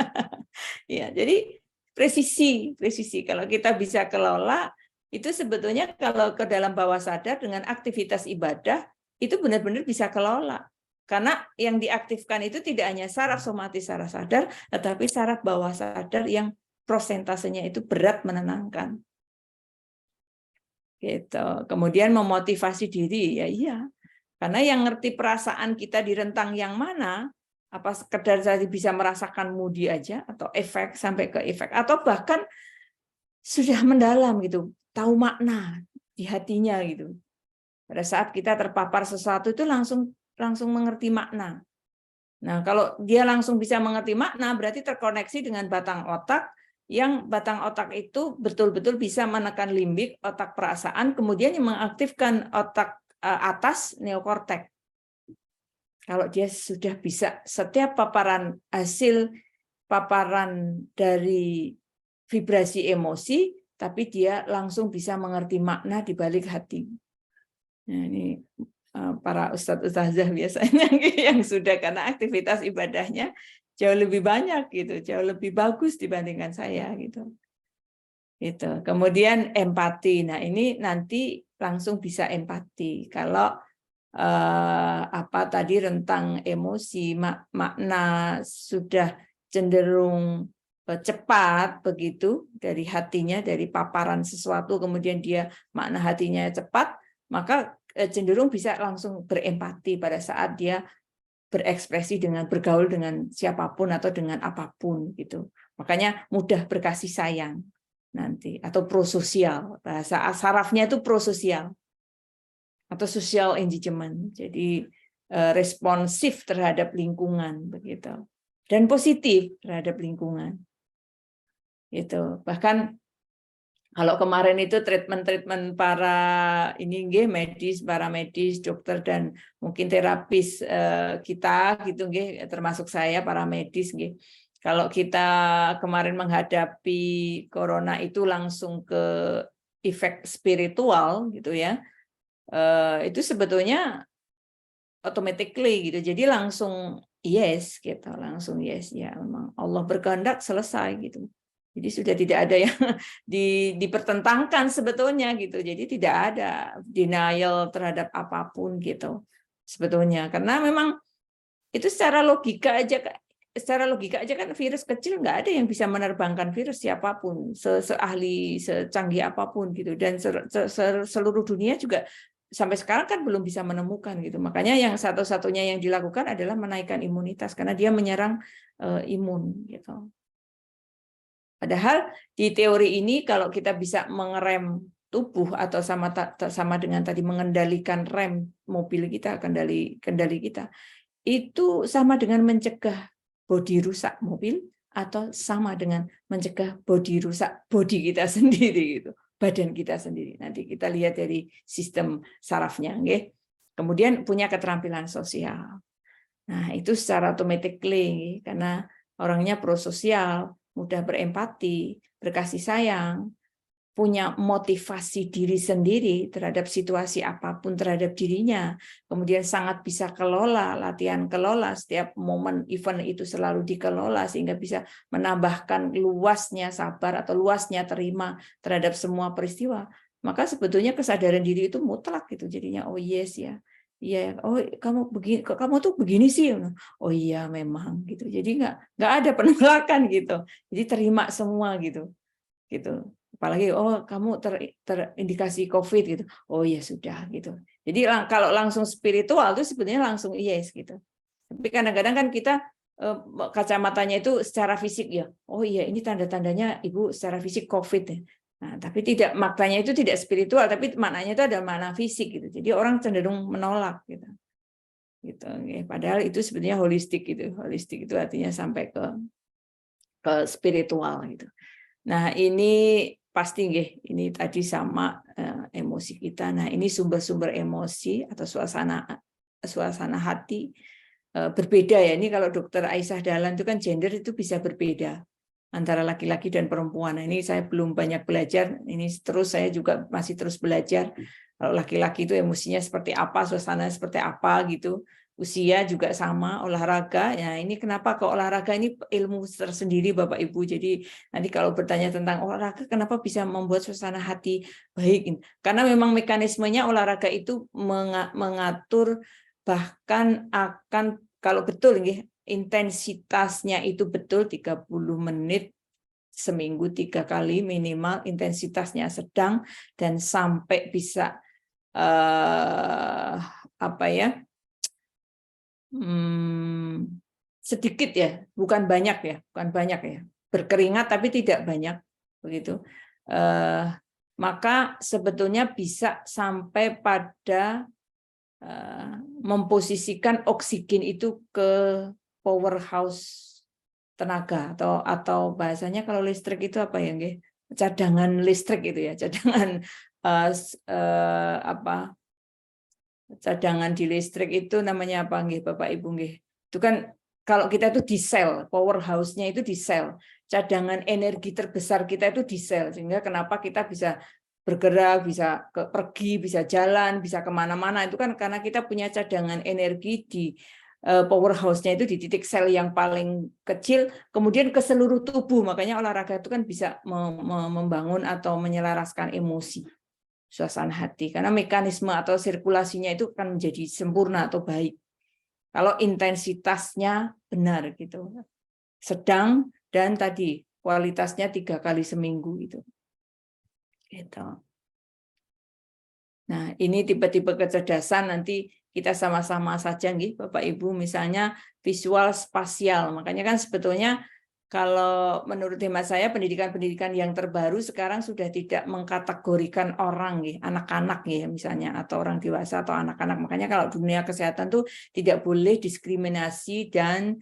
Ya, jadi presisi kalau kita bisa kelola itu sebetulnya kalau ke dalam bawah sadar dengan aktivitas ibadah itu benar-benar bisa kelola. Karena yang diaktifkan itu tidak hanya saraf somatis, saraf sadar, tetapi saraf bawah sadar yang prosentasenya itu berat menenangkan. Gitu. Kemudian memotivasi diri, ya iya. Karena yang ngerti perasaan kita di rentang yang mana, apa sekedar tadi bisa merasakan moody aja, atau efek sampai ke efek, atau bahkan sudah mendalam gitu, tahu makna di hatinya gitu. Pada saat kita terpapar sesuatu itu langsung mengerti makna. Nah, kalau dia langsung bisa mengerti makna, berarti terkoneksi dengan batang otak, yang batang otak itu betul-betul bisa menekan limbik, otak perasaan, kemudian yang mengaktifkan otak atas, neokortek. Kalau dia sudah bisa, setiap hasil paparan dari vibrasi emosi, tapi dia langsung bisa mengerti makna di balik hati. Nah, ini para ustadz-ustazah biasanya yang sudah karena aktivitas ibadahnya jauh lebih banyak gitu, jauh lebih bagus dibandingkan saya gitu. Gitu. Kemudian empati. Nah, ini nanti langsung bisa empati kalau apa tadi rentang emosi, makna sudah cenderung cepat begitu dari hatinya, dari paparan sesuatu kemudian dia makna hatinya cepat, maka cenderung bisa langsung berempati pada saat dia berekspresi dengan bergaul dengan siapapun atau dengan apapun gitu. Makanya mudah berkasih sayang nanti atau prososial. Bahasa sarafnya itu prososial atau social engagement. Jadi responsif terhadap lingkungan begitu. Dan positif terhadap lingkungan. Gitu. Bahkan kalau kemarin itu treatment para ini nggih medis, para medis, dokter dan mungkin terapis kita gitu nggih termasuk saya para medis nggih. Kalau kita kemarin menghadapi corona itu langsung ke efek spiritual gitu ya. Itu sebetulnya automatically gitu. Jadi langsung yes gitu, langsung yes ya memang Allah berkehendak selesai gitu. Jadi sudah tidak ada yang dipertentangkan sebetulnya gitu. Jadi tidak ada denial terhadap apapun gitu sebetulnya. Karena memang itu secara logika aja kan virus kecil nggak ada yang bisa menerbangkan virus siapapun, seahli, secanggih apapun gitu. Dan seluruh dunia juga sampai sekarang kan belum bisa menemukan gitu. Makanya yang satu-satunya yang dilakukan adalah menaikkan imunitas karena dia menyerang imun gitu. Padahal di teori ini kalau kita bisa mengerem tubuh atau sama dengan tadi mengendalikan rem mobil kita, kendali kita, itu sama dengan mencegah bodi rusak mobil atau sama dengan mencegah bodi rusak bodi kita sendiri gitu, badan kita sendiri. Nanti kita lihat dari sistem sarafnya, nggih. Kemudian punya keterampilan sosial. Nah, itu secara automatically karena orangnya prososial, mudah berempati, berkasih sayang, punya motivasi diri sendiri terhadap situasi apapun terhadap dirinya, kemudian sangat bisa kelola, latihan kelola, setiap momen event itu selalu dikelola sehingga bisa menambahkan luasnya sabar atau luasnya terima terhadap semua peristiwa. Maka sebetulnya kesadaran diri itu mutlak gitu jadinya. Oh yes ya. Iya, oh kamu begini, kamu tuh begini sih. Oh iya memang gitu. Jadi nggak ada penolakan gitu. Jadi terima semua gitu. Gitu. Apalagi oh kamu terindikasi COVID gitu. Oh ya sudah gitu. Jadi kalau langsung spiritual itu sebenarnya langsung yes gitu. Tapi kadang-kadang kan kita kacamatanya itu secara fisik ya. Oh iya ini tanda-tandanya Ibu secara fisik COVID ya. Nah, tapi tidak maknanya itu tidak spiritual, tapi maknanya itu ada makna fisik gitu. Jadi orang cenderung menolak gitu. Gitu. Padahal itu sebenarnya holistik gitu. Holistik itu artinya sampai ke spiritual gitu. Nah, ini pasti nggih, ini tadi sama emosi kita. Nah, ini sumber-sumber emosi atau suasana hati berbeda ya. Ini kalau Dokter Aisyah Dahlan itu kan gender itu bisa berbeda antara laki-laki dan perempuan. Nah, ini saya belum banyak belajar. Ini terus saya juga masih terus belajar. Kalau laki-laki itu emosinya seperti apa, suasananya seperti apa gitu. Usia juga sama, olahraga. Ya, ini kenapa kok olahraga ini ilmu tersendiri Bapak Ibu. Jadi nanti kalau bertanya tentang olahraga, kenapa bisa membuat suasana hati baik? Karena memang mekanismenya olahraga itu mengatur bahkan akan kalau betul intensitasnya itu betul 30 menit seminggu 3 kali minimal, intensitasnya sedang dan sampai bisa sedikit ya, bukan banyak ya, berkeringat tapi tidak banyak begitu. Maka sebetulnya bisa sampai pada memposisikan oksigen itu ke powerhouse tenaga atau bahasanya kalau listrik itu apa ya nggih? Cadangan listrik itu ya, cadangan cadangan di listrik itu namanya apa nggih Bapak Ibu nggih? Itu kan kalau kita itu di sel, powerhouse-nya itu di sel. Cadangan energi terbesar kita itu di sel, sehingga kenapa kita bisa bergerak, bisa pergi, bisa jalan, bisa kemana-mana, itu kan karena kita punya cadangan energi di powerhouse-nya itu di titik sel yang paling kecil, kemudian ke seluruh tubuh. Makanya olahraga itu kan bisa membangun atau menyelaraskan emosi, suasana hati, karena mekanisme atau sirkulasinya itu akan menjadi sempurna atau baik. Kalau intensitasnya benar gitu, sedang dan tadi kualitasnya 3 kali seminggu itu. Gitu. Nah, ini tipe-tipe kecerdasan nanti kita sama-sama saja nggih Bapak Ibu, misalnya visual spasial. Makanya kan sebetulnya kalau menurut hemat saya pendidikan-pendidikan yang terbaru sekarang sudah tidak mengkategorikan orang nggih, anak-anak ya misalnya atau orang dewasa atau anak-anak. Makanya kalau dunia kesehatan tuh tidak boleh diskriminasi dan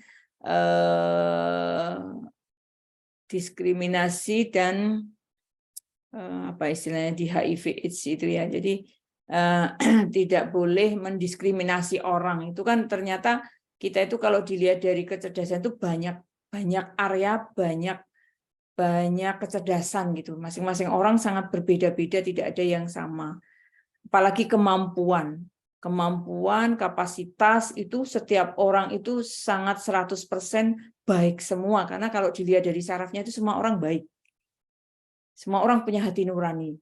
apa istilahnya di HIV/AIDS itu ya. Jadi tidak boleh mendiskriminasi orang. Itu kan ternyata kita itu kalau dilihat dari kecerdasan itu banyak area, banyak kecerdasan gitu. Masing-masing orang sangat berbeda-beda, tidak ada yang sama. Apalagi kemampuan, kapasitas itu setiap orang itu sangat 100% baik semua. Karena kalau dilihat dari sarafnya itu semua orang baik. Semua orang punya hati nurani.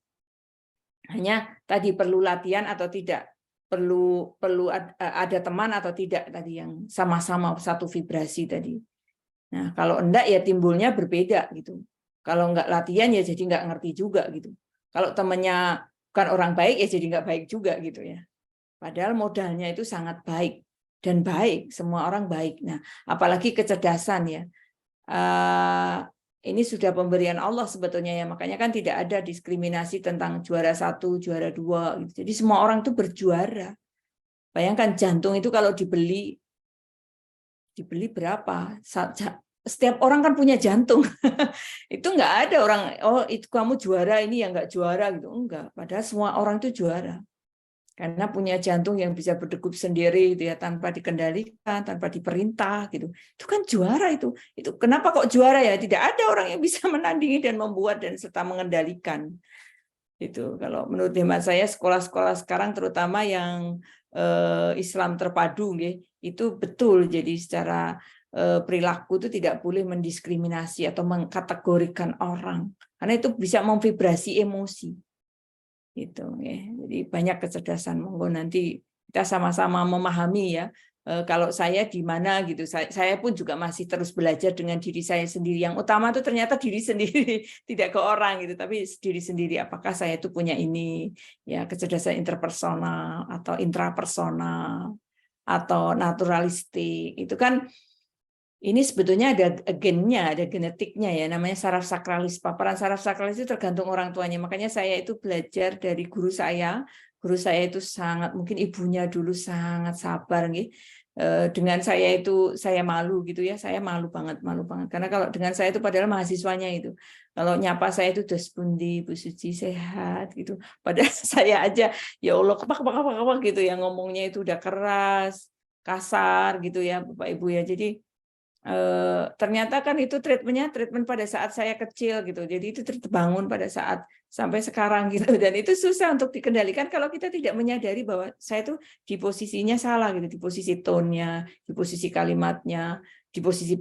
Hanya tadi perlu latihan atau tidak, perlu ada teman atau tidak tadi yang sama-sama satu vibrasi tadi. Nah, kalau enggak ya timbulnya berbeda gitu. Kalau enggak latihan ya jadi enggak ngerti juga gitu. Kalau temannya bukan orang baik ya jadi enggak baik juga gitu ya. Padahal modalnya itu sangat baik dan baik, semua orang baik. Nah, apalagi kecerdasan ya. Ini sudah pemberian Allah sebetulnya ya, makanya kan tidak ada diskriminasi tentang juara 1, juara 2 gitu. Jadi semua orang itu berjuara. Bayangkan jantung itu kalau dibeli berapa? Setiap orang kan punya jantung. Itu enggak ada orang, oh itu kamu juara, ini yang enggak juara gitu. Enggak, padahal semua orang itu juara. Karena punya jantung yang bisa berdegup sendiri gitu ya, tanpa dikendalikan, tanpa diperintah gitu. Itu kan juara itu. Itu kenapa kok juara ya? Tidak ada orang yang bisa menandingi dan membuat dan serta mengendalikan. Itu kalau menurut hemat saya sekolah-sekolah sekarang terutama yang Islam terpadu itu betul. Jadi secara perilaku itu tidak boleh mendiskriminasi atau mengkategorikan orang. Karena itu bisa memvibrasi emosi. Gitu ya. Jadi banyak kecerdasan, monggo nanti kita sama-sama memahami ya. Kalau saya di mana gitu, saya pun juga masih terus belajar dengan diri saya sendiri. Yang utama itu ternyata diri sendiri, tidak ke orang gitu, tapi diri sendiri. Apakah saya itu punya ini ya, kecerdasan interpersonal atau intrapersonal atau naturalistik. Itu kan ini sebetulnya ada gennya, ada genetiknya ya, namanya saraf sakralis. Paparan saraf sakralis itu tergantung orang tuanya. Makanya saya itu belajar dari guru saya. Guru saya itu sangat, mungkin ibunya dulu sangat sabar nih. Dengan saya itu saya malu gitu ya, saya malu banget. Karena kalau dengan saya itu padahal mahasiswanya itu. Kalau nyapa saya itu dos pundi, Bu Suci sehat gitu. Padahal saya aja ya Allah kepak gitu ya, ngomongnya itu udah keras, kasar gitu ya Bapak Ibu ya. Jadi ternyata kan itu treatment pada saat saya kecil gitu, jadi itu terbangun pada saat sampai sekarang gitu, dan itu susah untuk dikendalikan kalau kita tidak menyadari bahwa saya tuh di posisinya salah gitu, di posisi tone-nya, di posisi kalimatnya, di posisi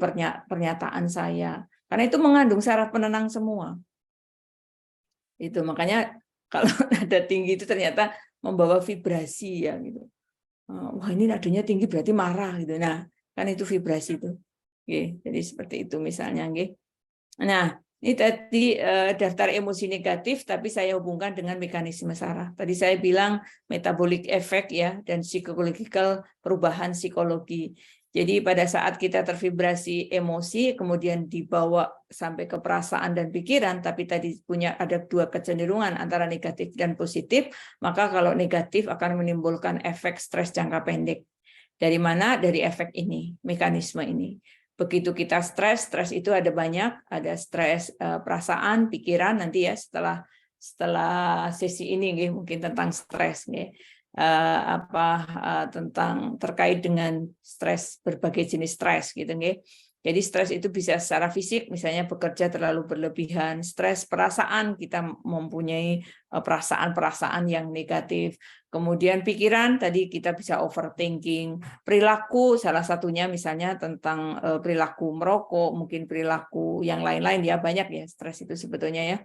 pernyataan saya, karena itu mengandung saraf penenang semua. Itu makanya kalau nada tinggi itu ternyata membawa vibrasi ya gitu. Wah ini nadanya tinggi berarti marah gitu. Nah kan itu vibrasi itu. Oke, jadi seperti itu misalnya. Nah, ini tadi daftar emosi negatif, tapi saya hubungkan dengan mekanisme saraf. Tadi saya bilang metabolic effect ya, dan psychological, perubahan psikologi. Jadi pada saat kita tervibrasi emosi, kemudian dibawa sampai ke perasaan dan pikiran, tapi tadi ada dua kecenderungan antara negatif dan positif, maka kalau negatif akan menimbulkan efek stres jangka pendek. Dari mana? Dari efek ini, mekanisme ini. Begitu kita stres itu ada banyak, ada stres perasaan, pikiran nanti ya setelah sesi ini mungkin tentang stres tentang terkait dengan stres, berbagai jenis stres gitu nggih. Jadi stres itu bisa secara fisik, misalnya bekerja terlalu berlebihan, stres perasaan, kita mempunyai perasaan-perasaan yang negatif. Kemudian pikiran, tadi kita bisa overthinking. Perilaku, salah satunya misalnya tentang perilaku merokok, mungkin perilaku yang lain-lain ya, banyak ya stres itu sebetulnya ya.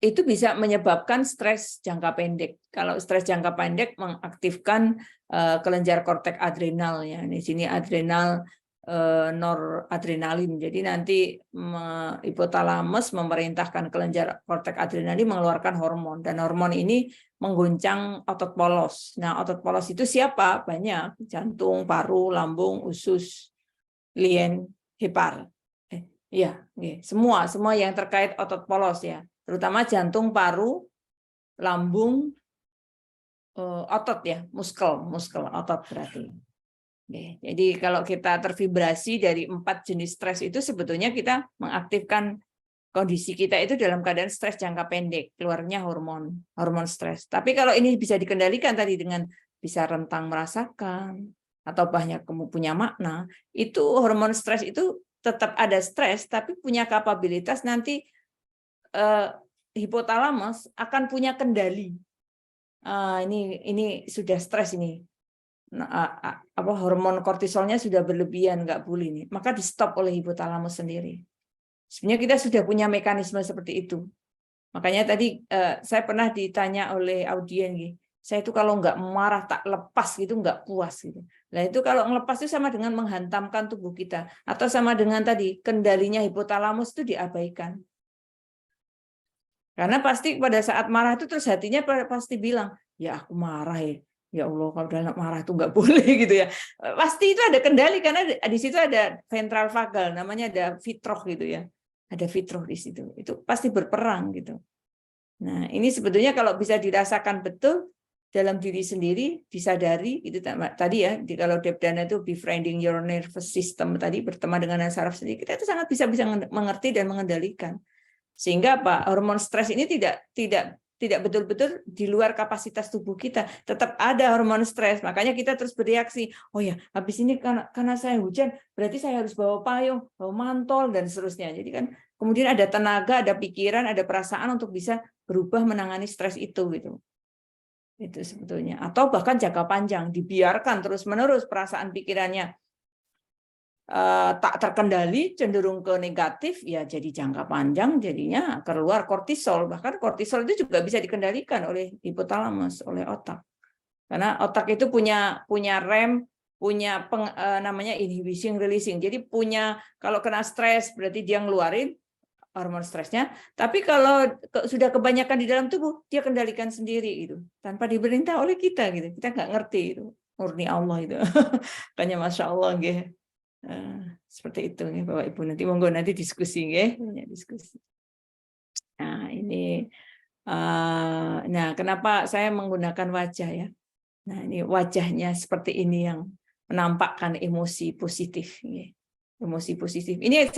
Itu bisa menyebabkan stres jangka pendek. Kalau stres jangka pendek mengaktifkan kelenjar korteks adrenal ya. Di sini adrenal noradrenalin. Jadi nanti hipotalamus memerintahkan kelenjar korteks adrenalin mengeluarkan hormon, dan hormon ini mengguncang otot polos. Nah, otot polos itu siapa? Banyak, jantung, paru, lambung, usus, lien, hepar. Iya, semua yang terkait otot polos ya. Terutama jantung, paru, lambung, otot ya, muskel otot berarti. Jadi kalau kita tervibrasi dari 4 jenis stres itu sebetulnya kita mengaktifkan kondisi kita itu dalam keadaan stres jangka pendek, keluarnya hormon stres. Tapi kalau ini bisa dikendalikan tadi dengan bisa rentang merasakan atau banyak kamu punya makna, itu hormon stres itu tetap ada stres tapi punya kapabilitas nanti hipotalamus akan punya kendali. Ini sudah stres ini. Hormon kortisolnya sudah berlebihan, nggak boleh nih. Maka di stop oleh hipotalamus sendiri. Sebenarnya kita sudah punya mekanisme seperti itu. Makanya tadi saya pernah ditanya oleh audien, gitu. Saya itu kalau nggak marah tak lepas gitu nggak puas gitu. Nah itu kalau ngelepas itu sama dengan menghantamkan tubuh kita, atau sama dengan tadi kendalinya hipotalamus itu diabaikan. Karena pasti pada saat marah itu terus hatinya pasti bilang, ya aku marah ya. Ya Allah, kalau udah marah itu nggak boleh gitu ya. Pasti itu ada kendali karena di situ ada ventral vagal, namanya ada fitroh gitu ya. Ada fitroh di situ. Itu pasti berperang gitu. Nah, ini sebetulnya kalau bisa dirasakan betul dalam diri sendiri, disadari itu tadi ya, kalau Debdana itu befriending your nervous system tadi, berteman dengan saraf sendiri, kita itu sangat bisa mengerti dan mengendalikan. Sehingga apa? Hormon stres ini tidak betul-betul di luar kapasitas tubuh kita. Tetap ada hormon stres. Makanya kita terus bereaksi. Oh ya, habis ini karena saya hujan, berarti saya harus bawa payung, bawa mantol dan seterusnya. Jadi kan kemudian ada tenaga, ada pikiran, ada perasaan untuk bisa berubah menangani stres itu gitu. Itu sebetulnya. Atau bahkan jangka panjang dibiarkan terus-menerus perasaan pikirannya tak terkendali, cenderung ke negatif, ya jadi jangka panjang jadinya keluar kortisol. Bahkan kortisol itu juga bisa dikendalikan oleh hipotalamus, oleh otak. Karena otak itu punya rem, punya namanya inhibition releasing. Jadi punya, kalau kena stres berarti dia ngeluarin hormon stresnya. Tapi kalau sudah kebanyakan di dalam tubuh, dia kendalikan sendiri itu tanpa diperintah oleh kita gitu. Kita nggak ngerti itu, murni Allah itu. Makanya masya Allah gitu. Seperti itu nih Bapak Ibu, nanti monggo nanti diskusi ya, banyak diskusi. Nah ini, nah kenapa saya menggunakan wajah ya? Nah ini wajahnya seperti ini yang menampakkan emosi positif, ya. Emosi positif. Ini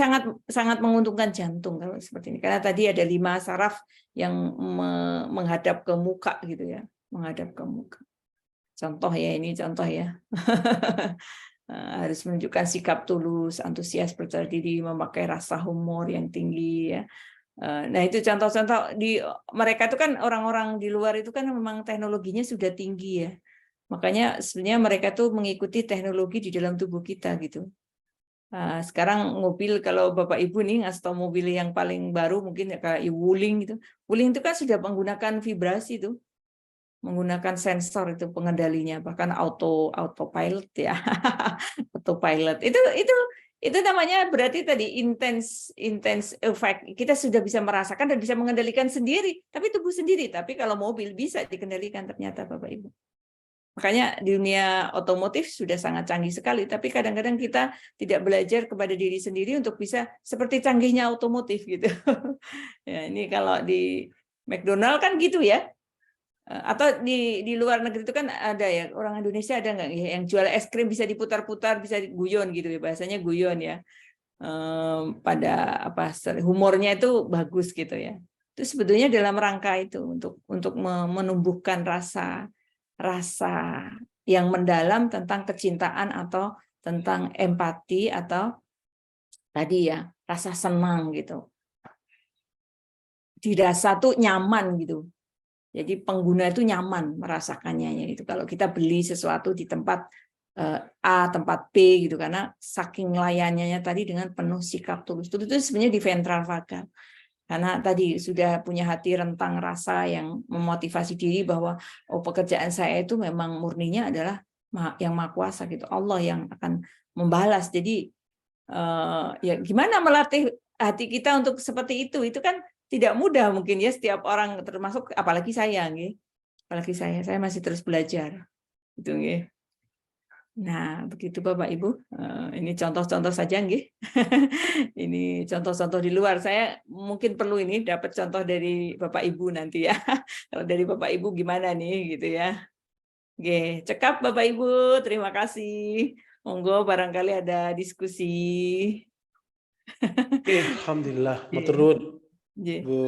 sangat menguntungkan jantung kalau seperti ini, karena tadi ada 5 saraf yang menghadap ke muka gitu ya, menghadap ke muka. Contoh ya, ini contoh ya. Harus menunjukkan sikap tulus, antusias, percaya diri, memakai rasa humor yang tinggi ya. Nah itu contoh-contoh di mereka itu kan orang-orang di luar itu kan memang teknologinya sudah tinggi ya. Makanya sebenarnya mereka tuh mengikuti teknologi di dalam tubuh kita gitu. Sekarang mobil, kalau Bapak Ibu nih ngasih tahu mobil yang paling baru mungkin kayak Wuling gitu. Wuling itu kan sudah menggunakan vibrasi tuh, menggunakan sensor itu pengendalinya, bahkan autopilot ya. Autopilot itu namanya berarti tadi intense effect. Kita sudah bisa merasakan dan bisa mengendalikan sendiri, tapi tubuh sendiri. Tapi kalau mobil bisa dikendalikan ternyata Bapak Ibu. Makanya di dunia otomotif sudah sangat canggih sekali, tapi kadang-kadang kita tidak belajar kepada diri sendiri untuk bisa seperti canggihnya otomotif gitu. Ya, ini kalau di McDonald kan gitu ya. Atau di luar negeri itu kan ada ya, orang Indonesia ada nggak ya yang jual es krim bisa diputar-putar, bisa guyon gitu ya, bahasanya guyon ya. Pada apa humornya itu bagus gitu ya. Itu sebetulnya dalam rangka itu untuk menumbuhkan rasa yang mendalam tentang kecintaan atau tentang empati atau tadi ya rasa senang gitu. Dirasa tuh nyaman gitu. Jadi pengguna itu nyaman merasakannya itu kalau kita beli sesuatu di tempat A, tempat B gitu, karena saking layannya tadi dengan penuh sikap tulus. Itu sebenarnya di ventral vagal. Karena tadi sudah punya hati rentang rasa yang memotivasi diri bahwa pekerjaan saya itu memang murninya adalah yang Maha Kuasa gitu. Allah yang akan membalas. Jadi ya gimana melatih hati kita untuk seperti itu? Itu kan tidak mudah mungkin ya, setiap orang termasuk apalagi saya nggih. Apalagi saya masih terus belajar. Gitu nggih. Nah, begitu Bapak Ibu. Ini contoh-contoh saja nggih. Ini contoh-contoh di luar. Saya mungkin perlu ini dapat contoh dari Bapak Ibu nanti ya. Kalau dari Bapak Ibu gimana nih gitu ya. Oke, cekap Bapak Ibu, terima kasih. Monggo barangkali ada diskusi. Oke, alhamdulillah. Matur nuwun Bu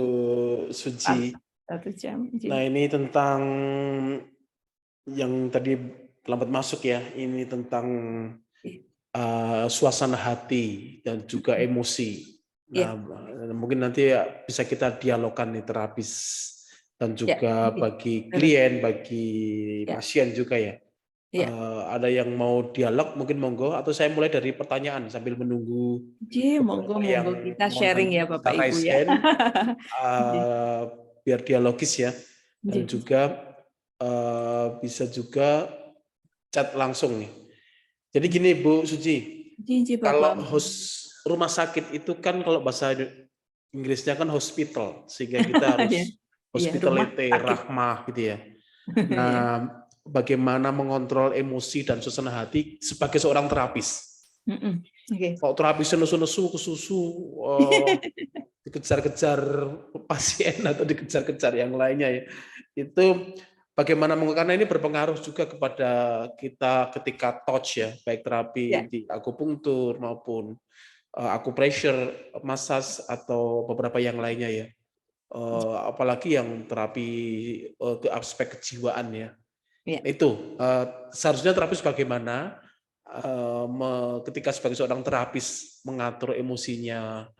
Suci. 1 jam. Nah, ini tentang yang tadi lambat masuk ya. Ini tentang suasana hati dan juga emosi. Nah, mungkin nanti ya bisa kita dialogkan nih terapis dan juga bagi klien, bagi pasien juga ya. Iya. Ada yang mau dialog mungkin monggo, atau saya mulai dari pertanyaan sambil menunggu Monggo yang kita mau sharing nanya ya bisa Bapak Ibu raise ya. hand, biar dialogis ya, dan Nggih. juga bisa juga chat langsung nih. Jadi gini Bu Suci, Bapak. kalau host rumah sakit itu kan kalau bahasa Inggrisnya kan hospital, sehingga kita Iya. harus Iya, rumah hospitality, sakit. rahmah gitu ya. Iya. Nah, bagaimana mengontrol emosi dan suasana hati sebagai seorang terapis? Oke. Kalau terapis nesu-nesu ke susu, dikejar-kejar pasien atau dikejar-kejar yang lainnya ya, itu bagaimana, karena ini berpengaruh juga kepada kita ketika touch ya, baik terapi Ya. di akupunktur maupun acupressure, massage atau beberapa yang lainnya ya. Apalagi yang terapi ke aspek kejiwaan ya. Ya. Itu seharusnya terapis bagaimana ketika sebagai seorang terapis mengatur emosinya,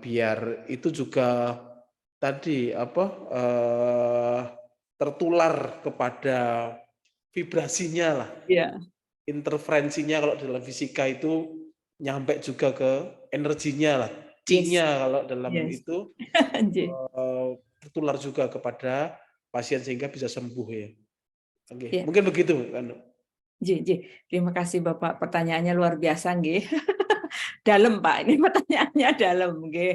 biar itu juga tadi tertular kepada vibrasinya lah, Iya. interferensinya kalau dalam fisika itu nyampe juga ke energinya lah, Yes. Qi-nya kalau dalam Yes. itu tertular juga kepada pasien sehingga bisa sembuh ya. Oke, Ya. mungkin begitu kan. Terima kasih Bapak, pertanyaannya luar biasa nggih. Dalam Pak, ini pertanyaannya dalam nggih.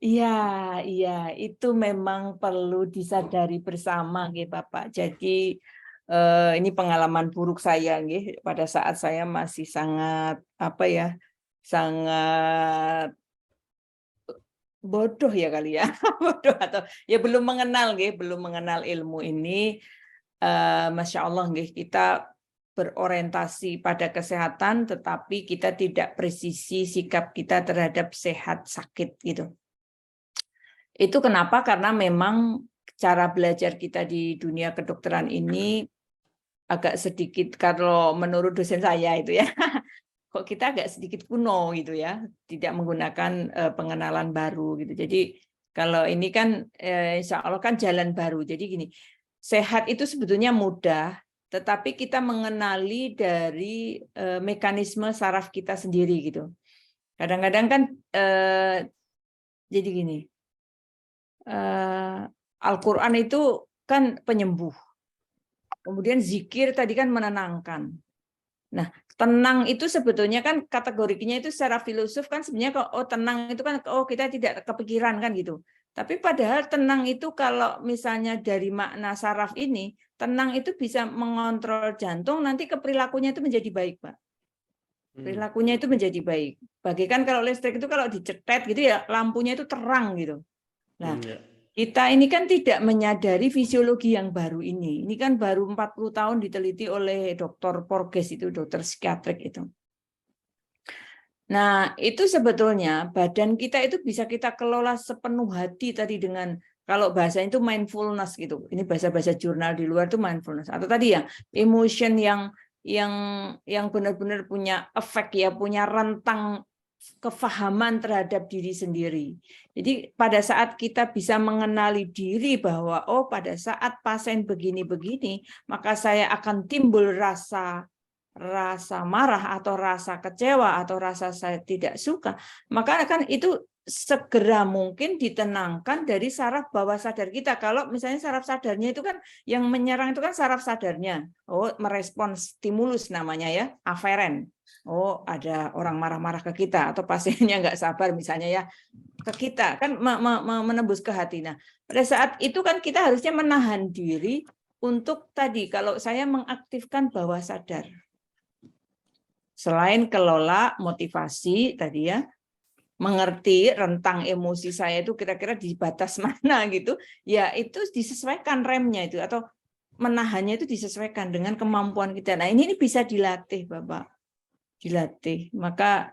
Iya, itu memang perlu disadari bersama nggih Bapak. Jadi ini pengalaman buruk saya nggih, pada saat saya masih sangat sangat bodoh ya kali ya. Bodoh atau ya belum mengenal nggih, belum mengenal ilmu ini. Masya Allah nggih, kita berorientasi pada kesehatan, tetapi kita tidak presisi sikap kita terhadap sehat sakit gitu. Itu kenapa? Karena memang cara belajar kita di dunia kedokteran ini agak sedikit, kalau menurut dosen saya itu ya, kok kita agak sedikit kuno gitu ya, tidak menggunakan pengenalan baru gitu. Jadi kalau ini kan insya Allah kan jalan baru. Jadi gini, sehat itu sebetulnya mudah, tetapi kita mengenali dari mekanisme saraf kita sendiri gitu. Kadang-kadang kan jadi gini, Al-Quran itu kan penyembuh, kemudian zikir tadi kan menenangkan. Nah, tenang itu sebetulnya kan kategorinya itu secara filosof kan sebenarnya tenang itu kan kita tidak kepikiran kan gitu. Tapi padahal tenang itu kalau misalnya dari makna saraf ini, tenang itu bisa mengontrol jantung, nanti perilakunya itu menjadi baik, Pak. Perilakunya itu menjadi baik. Bagaikan kalau listrik itu kalau dicetet gitu ya, lampunya itu terang gitu. Nah, kita ini kan tidak menyadari fisiologi yang baru ini. Ini kan baru 40 tahun diteliti oleh Dr. Porges itu, dokter psikiatrik itu. Nah, itu sebetulnya badan kita itu bisa kita kelola sepenuh hati tadi dengan, kalau bahasa itu mindfulness gitu. Ini bahasa-bahasa jurnal di luar itu mindfulness. Atau tadi ya, emotion yang benar-benar punya efek ya, punya rentang kefahaman terhadap diri sendiri. Jadi pada saat kita bisa mengenali diri bahwa pada saat pasien begini-begini, maka saya akan timbul rasa marah atau rasa kecewa atau rasa saya tidak suka, maka akan itu segera mungkin ditenangkan dari saraf bawah sadar kita. Kalau misalnya saraf sadarnya itu kan yang menyerang itu kan saraf sadarnya. Merespon stimulus namanya ya, aferen. Ada orang marah-marah ke kita atau pasiennya nggak sabar misalnya ya ke kita, kan menembus ke hati. Nah, pada saat itu kan kita harusnya menahan diri untuk tadi, kalau saya mengaktifkan bawah sadar. Selain kelola motivasi tadi ya, mengerti rentang emosi saya itu kira-kira di batas mana gitu, ya itu disesuaikan remnya itu, atau menahannya itu disesuaikan dengan kemampuan kita. Nah, ini bisa dilatih, Bapak. Dilatih. Maka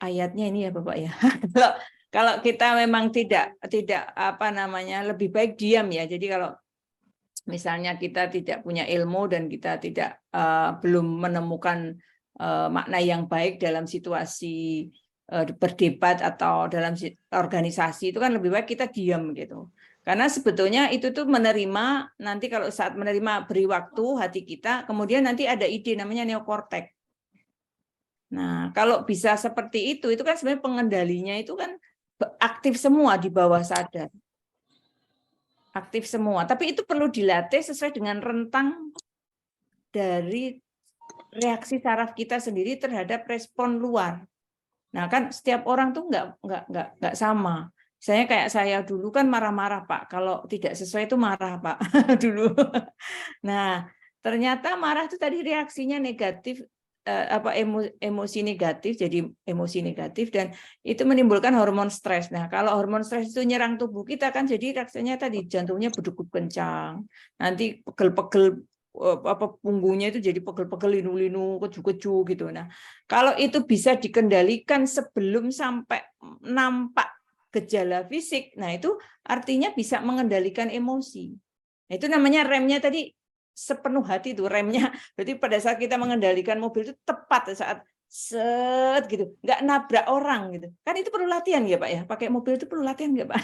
ayatnya ini ya, Bapak ya. Kalau kita memang tidak lebih baik diam ya. Jadi kalau misalnya kita tidak punya ilmu dan kita belum menemukan makna yang baik dalam situasi berdebat atau dalam organisasi, itu kan lebih baik kita diam gitu. Karena sebetulnya itu tuh menerima, nanti kalau saat menerima beri waktu hati kita, kemudian nanti ada ide namanya neokortek. Nah, kalau bisa seperti itu kan sebenarnya pengendalinya itu kan aktif semua di bawah sadar. Aktif semua. Tapi itu perlu dilatih sesuai dengan rentang dari reaksi saraf kita sendiri terhadap respon luar. Nah, kan setiap orang tuh nggak sama. Saya kayak saya dulu kan marah-marah, Pak. Kalau tidak sesuai itu marah, Pak. Dulu. Nah, ternyata marah itu tadi reaksinya negatif, emosi negatif, jadi emosi negatif, dan itu menimbulkan hormon stres. Nah, kalau hormon stres itu nyerang tubuh kita kan jadi reaksinya tadi jantungnya berdegup kencang, nanti pegel-pegel, punggungnya itu jadi pegel-pegel, linu-linu, keju-keju gitu. Nah, kalau itu bisa dikendalikan sebelum sampai nampak gejala fisik, nah itu artinya bisa mengendalikan emosi. Nah, itu namanya remnya tadi sepenuh hati, itu remnya. Berarti pada saat kita mengendalikan mobil itu tepat saat set gitu, nggak nabrak orang gitu. Kan itu perlu latihan ya Pak ya. Pakai mobil itu perlu latihan nggak Pak?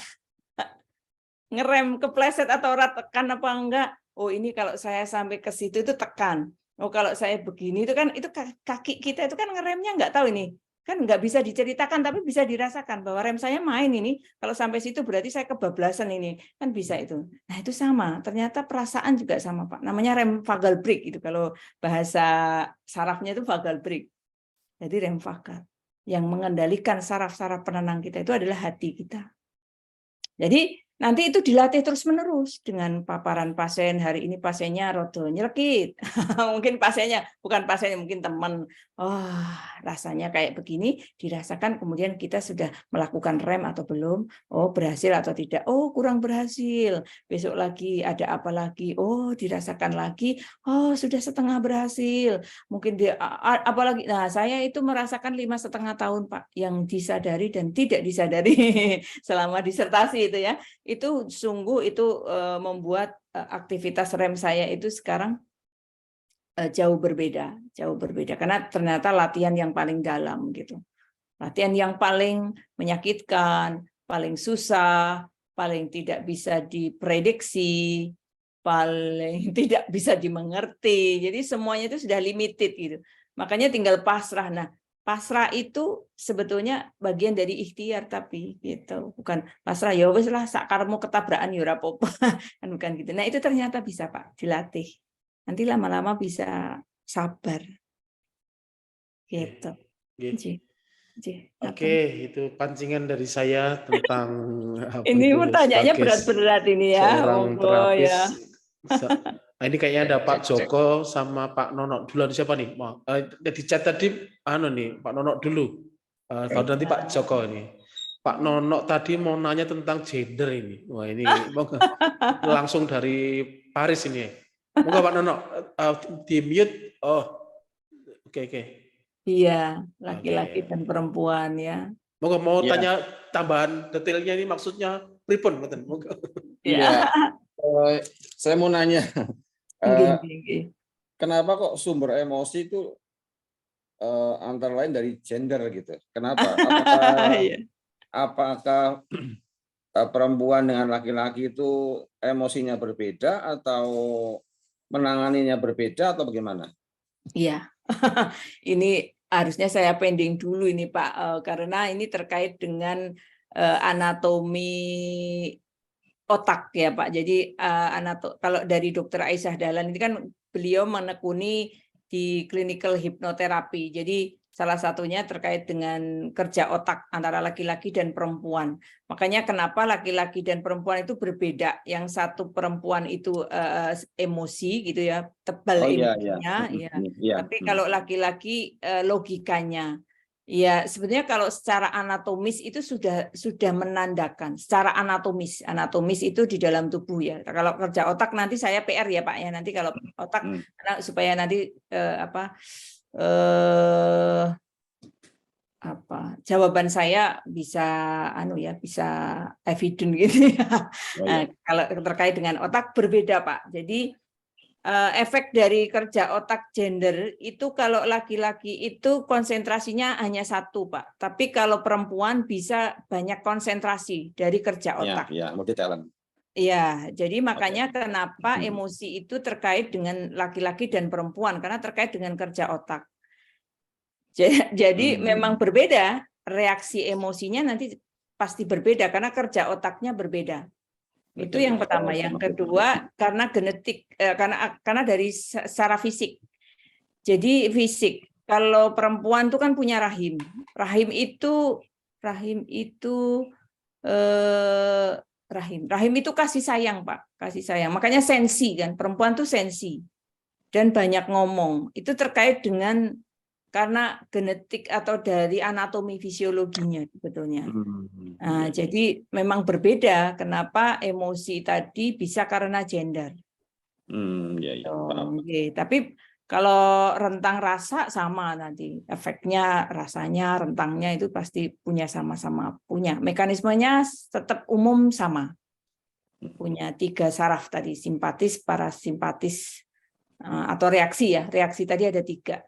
Ngerem kepleset atau orang tekan apa enggak? Oh ini kalau saya sampai ke situ itu tekan. Oh kalau saya begini itu kan itu kaki kita itu kan ngeremnya nggak tahu ini. Kan nggak bisa diceritakan tapi bisa dirasakan bahwa rem saya main ini, kalau sampai situ berarti saya kebablasan ini, kan bisa itu. Nah itu sama, ternyata perasaan juga sama Pak, namanya rem vagal brake itu, kalau bahasa sarafnya itu vagal brake. Jadi rem vagal yang mengendalikan saraf-saraf penenang kita itu adalah hati kita. Jadi nanti itu dilatih terus-menerus dengan paparan pasien. Hari ini pasiennya rodo nyelekit. Mungkin pasiennya, bukan pasiennya, mungkin teman. Oh, rasanya kayak begini, dirasakan kemudian kita sudah melakukan rem atau belum. Oh, berhasil atau tidak. Oh, kurang berhasil. Besok lagi ada apa lagi. Oh, dirasakan lagi. Oh, sudah setengah berhasil. Mungkin dia apalagi. Nah, saya itu merasakan 5,5 tahun, Pak, yang disadari dan tidak disadari selama disertasi itu ya. Itu sungguh itu membuat aktivitas rem saya itu sekarang jauh berbeda karena ternyata latihan yang paling dalam gitu. Latihan yang paling menyakitkan, paling susah, paling tidak bisa diprediksi, paling tidak bisa dimengerti. Jadi semuanya itu sudah limited gitu. Makanya tinggal pasrah. Nah, pasrah itu sebetulnya bagian dari ikhtiar, tapi gitu. Bukan pasrah ya wis lah sakarmu ketabrakan ya ora apa-apa. Kan bukan gitu. Nah, itu ternyata bisa Pak dilatih. Nanti lama-lama bisa sabar. Gitu. Oke, itu pancingan dari saya tentang ini pertanyaannya berat-berat ini ya. seorang terapis. Nah, ini kayaknya ada Pak Joko sama Pak Nonok. Duluan siapa nih? Di chat tadi nih Pak Nonok dulu. Baru nanti Pak Joko ini. Pak Nonok tadi mau nanya tentang gender ini. Wah, ini langsung dari Paris ini. Moga Pak Nonok di mute. Oh. Oke. Iya, laki-laki dan perempuan ya. Moga mau tanya tambahan detailnya ini maksudnya pripun, moga. Iya. Saya mau nanya. Kenapa kok sumber emosi itu antara lain dari gender gitu? Kenapa? Apakah perempuan dengan laki-laki itu emosinya berbeda atau menanganinya berbeda atau bagaimana? Iya, ini harusnya saya pending dulu ini Pak, karena ini terkait dengan anatomi otak ya Pak. Jadi kalau dari Dr. Aisyah Dahlan ini kan beliau menekuni di clinical hipnoterapi. Jadi salah satunya terkait dengan kerja otak antara laki-laki dan perempuan. Makanya kenapa laki-laki dan perempuan itu berbeda. Yang satu perempuan itu emosi gitu ya, tebal emosinya. Ya. Tapi kalau laki-laki logikanya. Ya, sebenarnya kalau secara anatomis itu sudah menandakan secara anatomis itu di dalam tubuh ya. Kalau kerja otak nanti saya PR ya Pak ya, nanti kalau otak supaya nanti jawaban saya bisa bisa evident gitu ya. Nah, kalau terkait dengan otak berbeda Pak. Jadi efek dari kerja otak gender itu kalau laki-laki itu konsentrasinya hanya satu Pak, tapi kalau perempuan bisa banyak konsentrasi dari kerja otak. Ya, multi talent. Ya, jadi makanya kenapa emosi itu terkait dengan laki-laki dan perempuan, karena terkait dengan kerja otak. Jadi memang berbeda, reaksi emosinya nanti pasti berbeda karena kerja otaknya berbeda. Itu yang pertama. Yang kedua, karena genetik, karena dari secara fisik. Jadi fisik, kalau perempuan itu kan punya rahim. Rahim itu rahim itu kasih sayang, Pak, kasih sayang. Makanya sensi kan, perempuan tuh sensi dan banyak ngomong. Itu terkait dengan karena genetik atau dari anatomi fisiologinya sebetulnya. Nah, jadi memang berbeda kenapa emosi tadi bisa karena gender. Tapi kalau rentang rasa sama nanti efeknya, rasanya, rentangnya itu pasti punya sama-sama punya. Mekanismenya tetap umum sama. Punya 3 saraf tadi, simpatis, parasimpatis, atau reaksi ya. Reaksi tadi ada 3.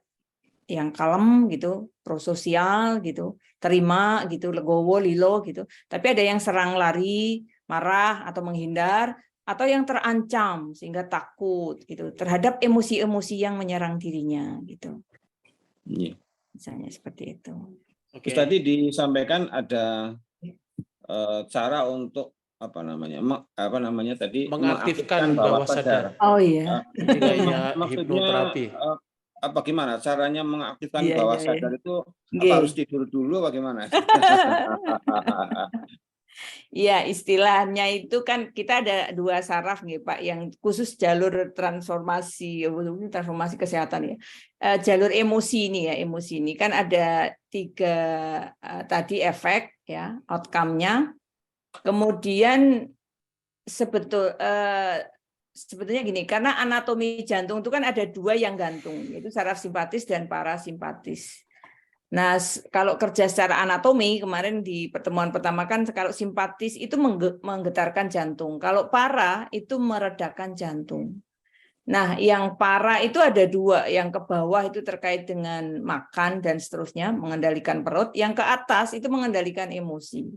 Yang kalem gitu, prososial gitu, terima gitu, legowo, lilo gitu. Tapi ada yang serang lari, marah atau menghindar, atau yang terancam sehingga takut gitu terhadap emosi-emosi yang menyerang dirinya gitu. Misalnya seperti itu. Terus tadi disampaikan ada cara untuk mengaktifkan bawah sadar. Oh iya. Gaya hipnoterapi. Apa gimana caranya mengaktifkan bawah sadar itu? Apa harus tidur dulu bagaimana? Iya, istilahnya itu kan kita ada 2 saraf nih Pak, yang khusus jalur transformasi kesehatan ya. Jalur emosi ini ya, emosi ini kan ada 3 tadi efek ya, outcome-nya. Kemudian sebetulnya gini, karena anatomi jantung itu kan ada 2 yang gantung, yaitu saraf simpatis dan parasimpatis. Nah, kalau kerja secara anatomi, kemarin di pertemuan pertama kan kalau simpatis itu menggetarkan jantung. Kalau para itu meredakan jantung. Nah, yang para itu ada 2. Yang ke bawah itu terkait dengan makan dan seterusnya, mengendalikan perut. Yang ke atas itu mengendalikan emosi.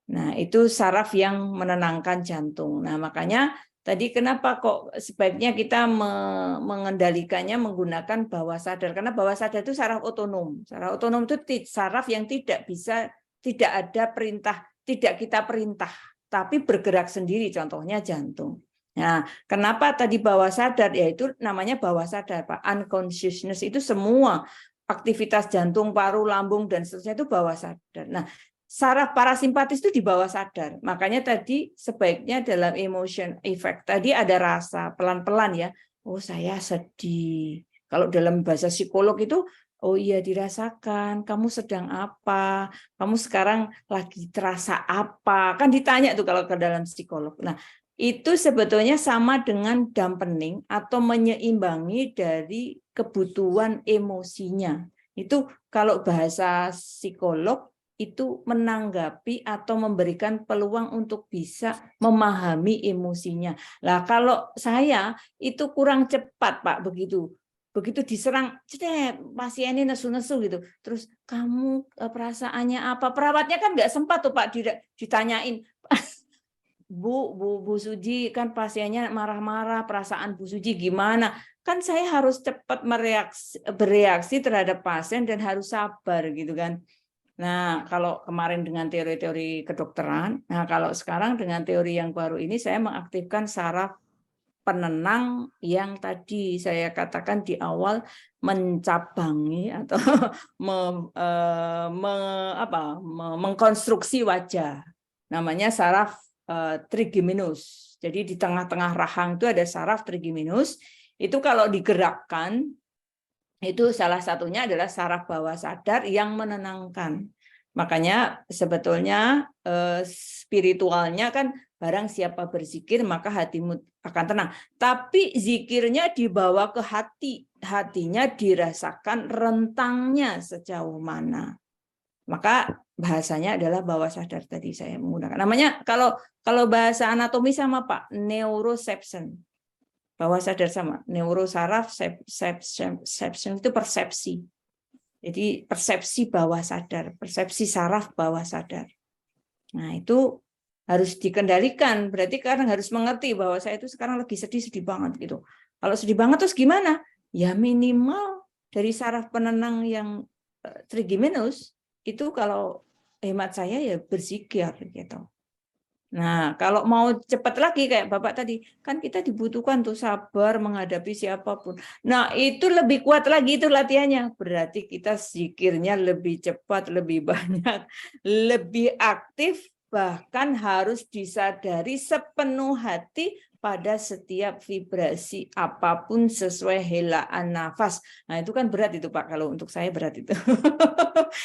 Nah, itu saraf yang menenangkan jantung. Nah, makanya tadi kenapa kok sebaiknya kita mengendalikannya menggunakan bawah sadar? Karena bawah sadar itu saraf otonom. Saraf otonom itu saraf yang tidak ada perintah, tidak kita perintah, tapi bergerak sendiri, contohnya jantung. Nah, kenapa tadi bawah sadar? Ya itu namanya bawah sadar, Pak. Unconsciousness itu semua aktivitas jantung, paru, lambung, dan seterusnya itu bawah sadar. Nah, saraf parasimpatis itu di bawah sadar. Makanya tadi sebaiknya dalam emotion effect tadi ada rasa pelan-pelan ya. Oh, saya sedih. Kalau dalam bahasa psikolog itu, oh iya dirasakan. Kamu sedang apa? Kamu sekarang lagi terasa apa? Kan ditanya tuh kalau ke dalam psikolog. Nah, itu sebetulnya sama dengan dampening atau menyeimbangi dari kebutuhan emosinya. Itu kalau bahasa psikolog itu menanggapi atau memberikan peluang untuk bisa memahami emosinya. Lah kalau saya itu kurang cepat, Pak, begitu diserang, pasiennya nesu-nesu gitu. Terus kamu perasaannya apa? Perawatnya kan nggak sempat tuh Pak ditanyain. Bu Suji kan pasiennya marah-marah, perasaan Bu Suji gimana? Kan saya harus cepat bereaksi terhadap pasien dan harus sabar gitu kan. Nah, kalau kemarin dengan teori-teori kedokteran, nah kalau sekarang dengan teori yang baru ini saya mengaktifkan saraf penenang yang tadi saya katakan di awal mencabangi atau mengkonstruksi wajah. Namanya saraf trigeminus. Jadi di tengah-tengah rahang itu ada saraf trigeminus. Itu kalau digerakkan itu salah satunya adalah saraf bawah sadar yang menenangkan. Makanya sebetulnya spiritualnya kan barang siapa berzikir maka hatimu akan tenang. Tapi zikirnya dibawa ke hati, hatinya dirasakan rentangnya sejauh mana. Maka bahasanya adalah bawah sadar tadi saya menggunakan. Namanya kalau bahasa anatomi sama Pak, neuroception. Bawah sadar sama neurosaraf, perception itu persepsi. Jadi persepsi bawah sadar, persepsi saraf bawah sadar. Nah itu harus dikendalikan. Berarti kadang harus mengerti bahwa saya itu sekarang lagi sedih banget gitu. Kalau sedih banget terus gimana? Ya minimal dari saraf penenang yang trigeminus itu kalau hemat saya ya berzikir gitu. Nah, kalau mau cepat lagi kayak Bapak tadi, kan kita dibutuhkan tuh sabar menghadapi siapapun. Nah, itu lebih kuat lagi itu latihannya. Berarti kita zikirnya lebih cepat, lebih banyak, lebih aktif, bahkan harus disadari sepenuh hati pada setiap vibrasi apapun sesuai helaan nafas. Nah, itu kan berat itu Pak, kalau untuk saya berat itu.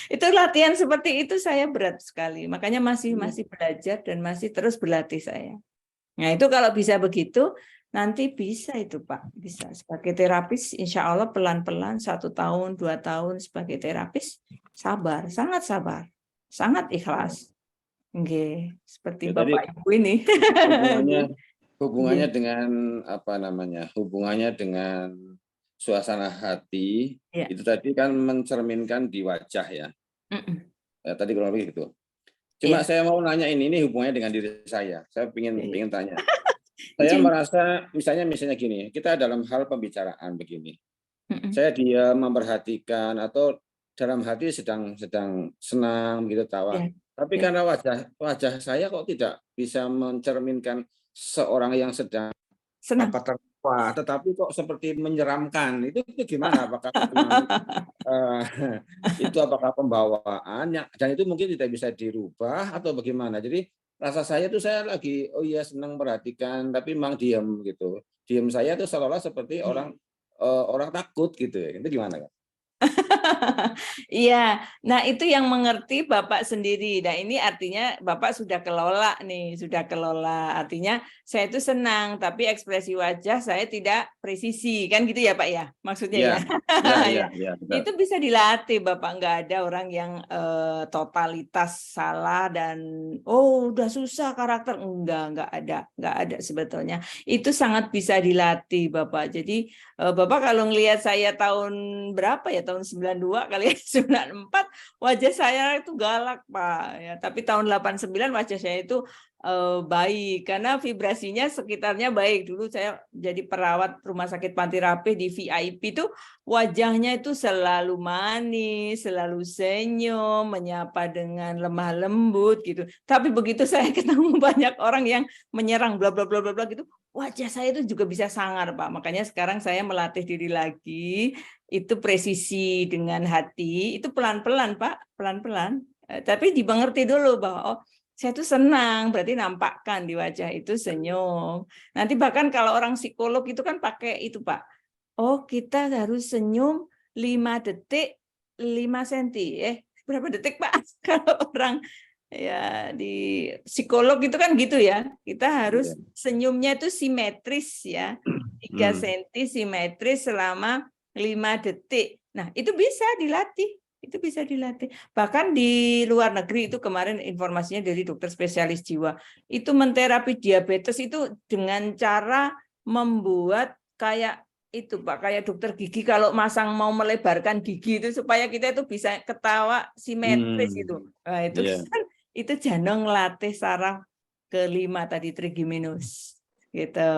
Itu latihan seperti itu saya berat sekali. Makanya masih belajar dan masih terus berlatih saya. Nah, itu kalau bisa begitu, nanti bisa itu Pak. Bisa sebagai terapis, insya Allah pelan-pelan 1 tahun, 2 tahun sebagai terapis, sabar, sangat ikhlas. Oke, seperti Ya, tadi Bapak Ibu ini. hubungannya dengan apa namanya? Hubungannya dengan suasana hati Ya. itu tadi kan mencerminkan di wajah ya. Ya, tadi kurang lebih gitu. Cuma Ya. saya mau nanya ini hubungannya dengan diri saya. Saya ingin tanya. Saya merasa misalnya gini, kita dalam hal pembicaraan begini. Saya diam memperhatikan atau dalam hati sedang senang gitu tawa. Ya. Tapi karena wajah saya kok tidak bisa mencerminkan seorang yang sedang Senang. tertawa, tetapi kok seperti menyeramkan. Itu gimana? Apakah memang itu apakah pembawaannya dan itu mungkin tidak bisa dirubah atau bagaimana? Jadi rasa saya tuh saya lagi senang perhatikan tapi memang diam gitu. Diam saya tuh seolah-olah seperti orang takut gitu ya. Itu gimana, Kak? Iya, nah itu yang mengerti Bapak sendiri. Nah ini artinya Bapak sudah kelola nih, sudah kelola. Artinya saya itu senang, tapi ekspresi wajah saya tidak presisi, kan gitu ya Pak ya? Maksudnya ya. Ya, Itu bisa dilatih Bapak, nggak ada orang yang totalitas salah dan udah susah karakter, nggak ada sebetulnya. Itu sangat bisa dilatih Bapak. Jadi Bapak kalau ngelihat saya tahun berapa ya, tahun 92 kali ya, 94, wajah saya itu galak Pak ya, tapi tahun 89 wajah saya itu baik karena vibrasinya sekitarnya baik. Dulu saya jadi perawat rumah sakit Panti Rapih di VIP itu wajahnya itu selalu manis, selalu senyum, menyapa dengan lemah lembut gitu. Tapi begitu saya ketemu banyak orang yang menyerang bla bla bla bla bla gitu, wajah saya itu juga bisa sangar Pak. Makanya sekarang saya melatih diri lagi, itu presisi dengan hati, itu pelan-pelan Pak, pelan-pelan. Tapi dimengerti dulu bahwa saya tuh senang, berarti nampakkan di wajah itu senyum. Nanti bahkan kalau orang psikolog itu kan pakai itu Pak. Oh, kita harus senyum 5 detik 5 cm. Berapa detik Pak? Kalau orang ya di psikolog itu kan gitu ya. Kita harus senyumnya itu simetris ya. 3 cm simetris selama 5 detik. Nah, itu bisa dilatih. Itu bisa dilatih. Bahkan di luar negeri itu kemarin informasinya dari dokter spesialis jiwa. Itu menterapi diabetes itu dengan cara membuat kayak itu Pak, kayak dokter gigi kalau masang mau melebarkan gigi itu supaya kita itu bisa ketawa simetris gitu. Nah, itu kan itu janong latih saraf kelima tadi trigeminus gitu.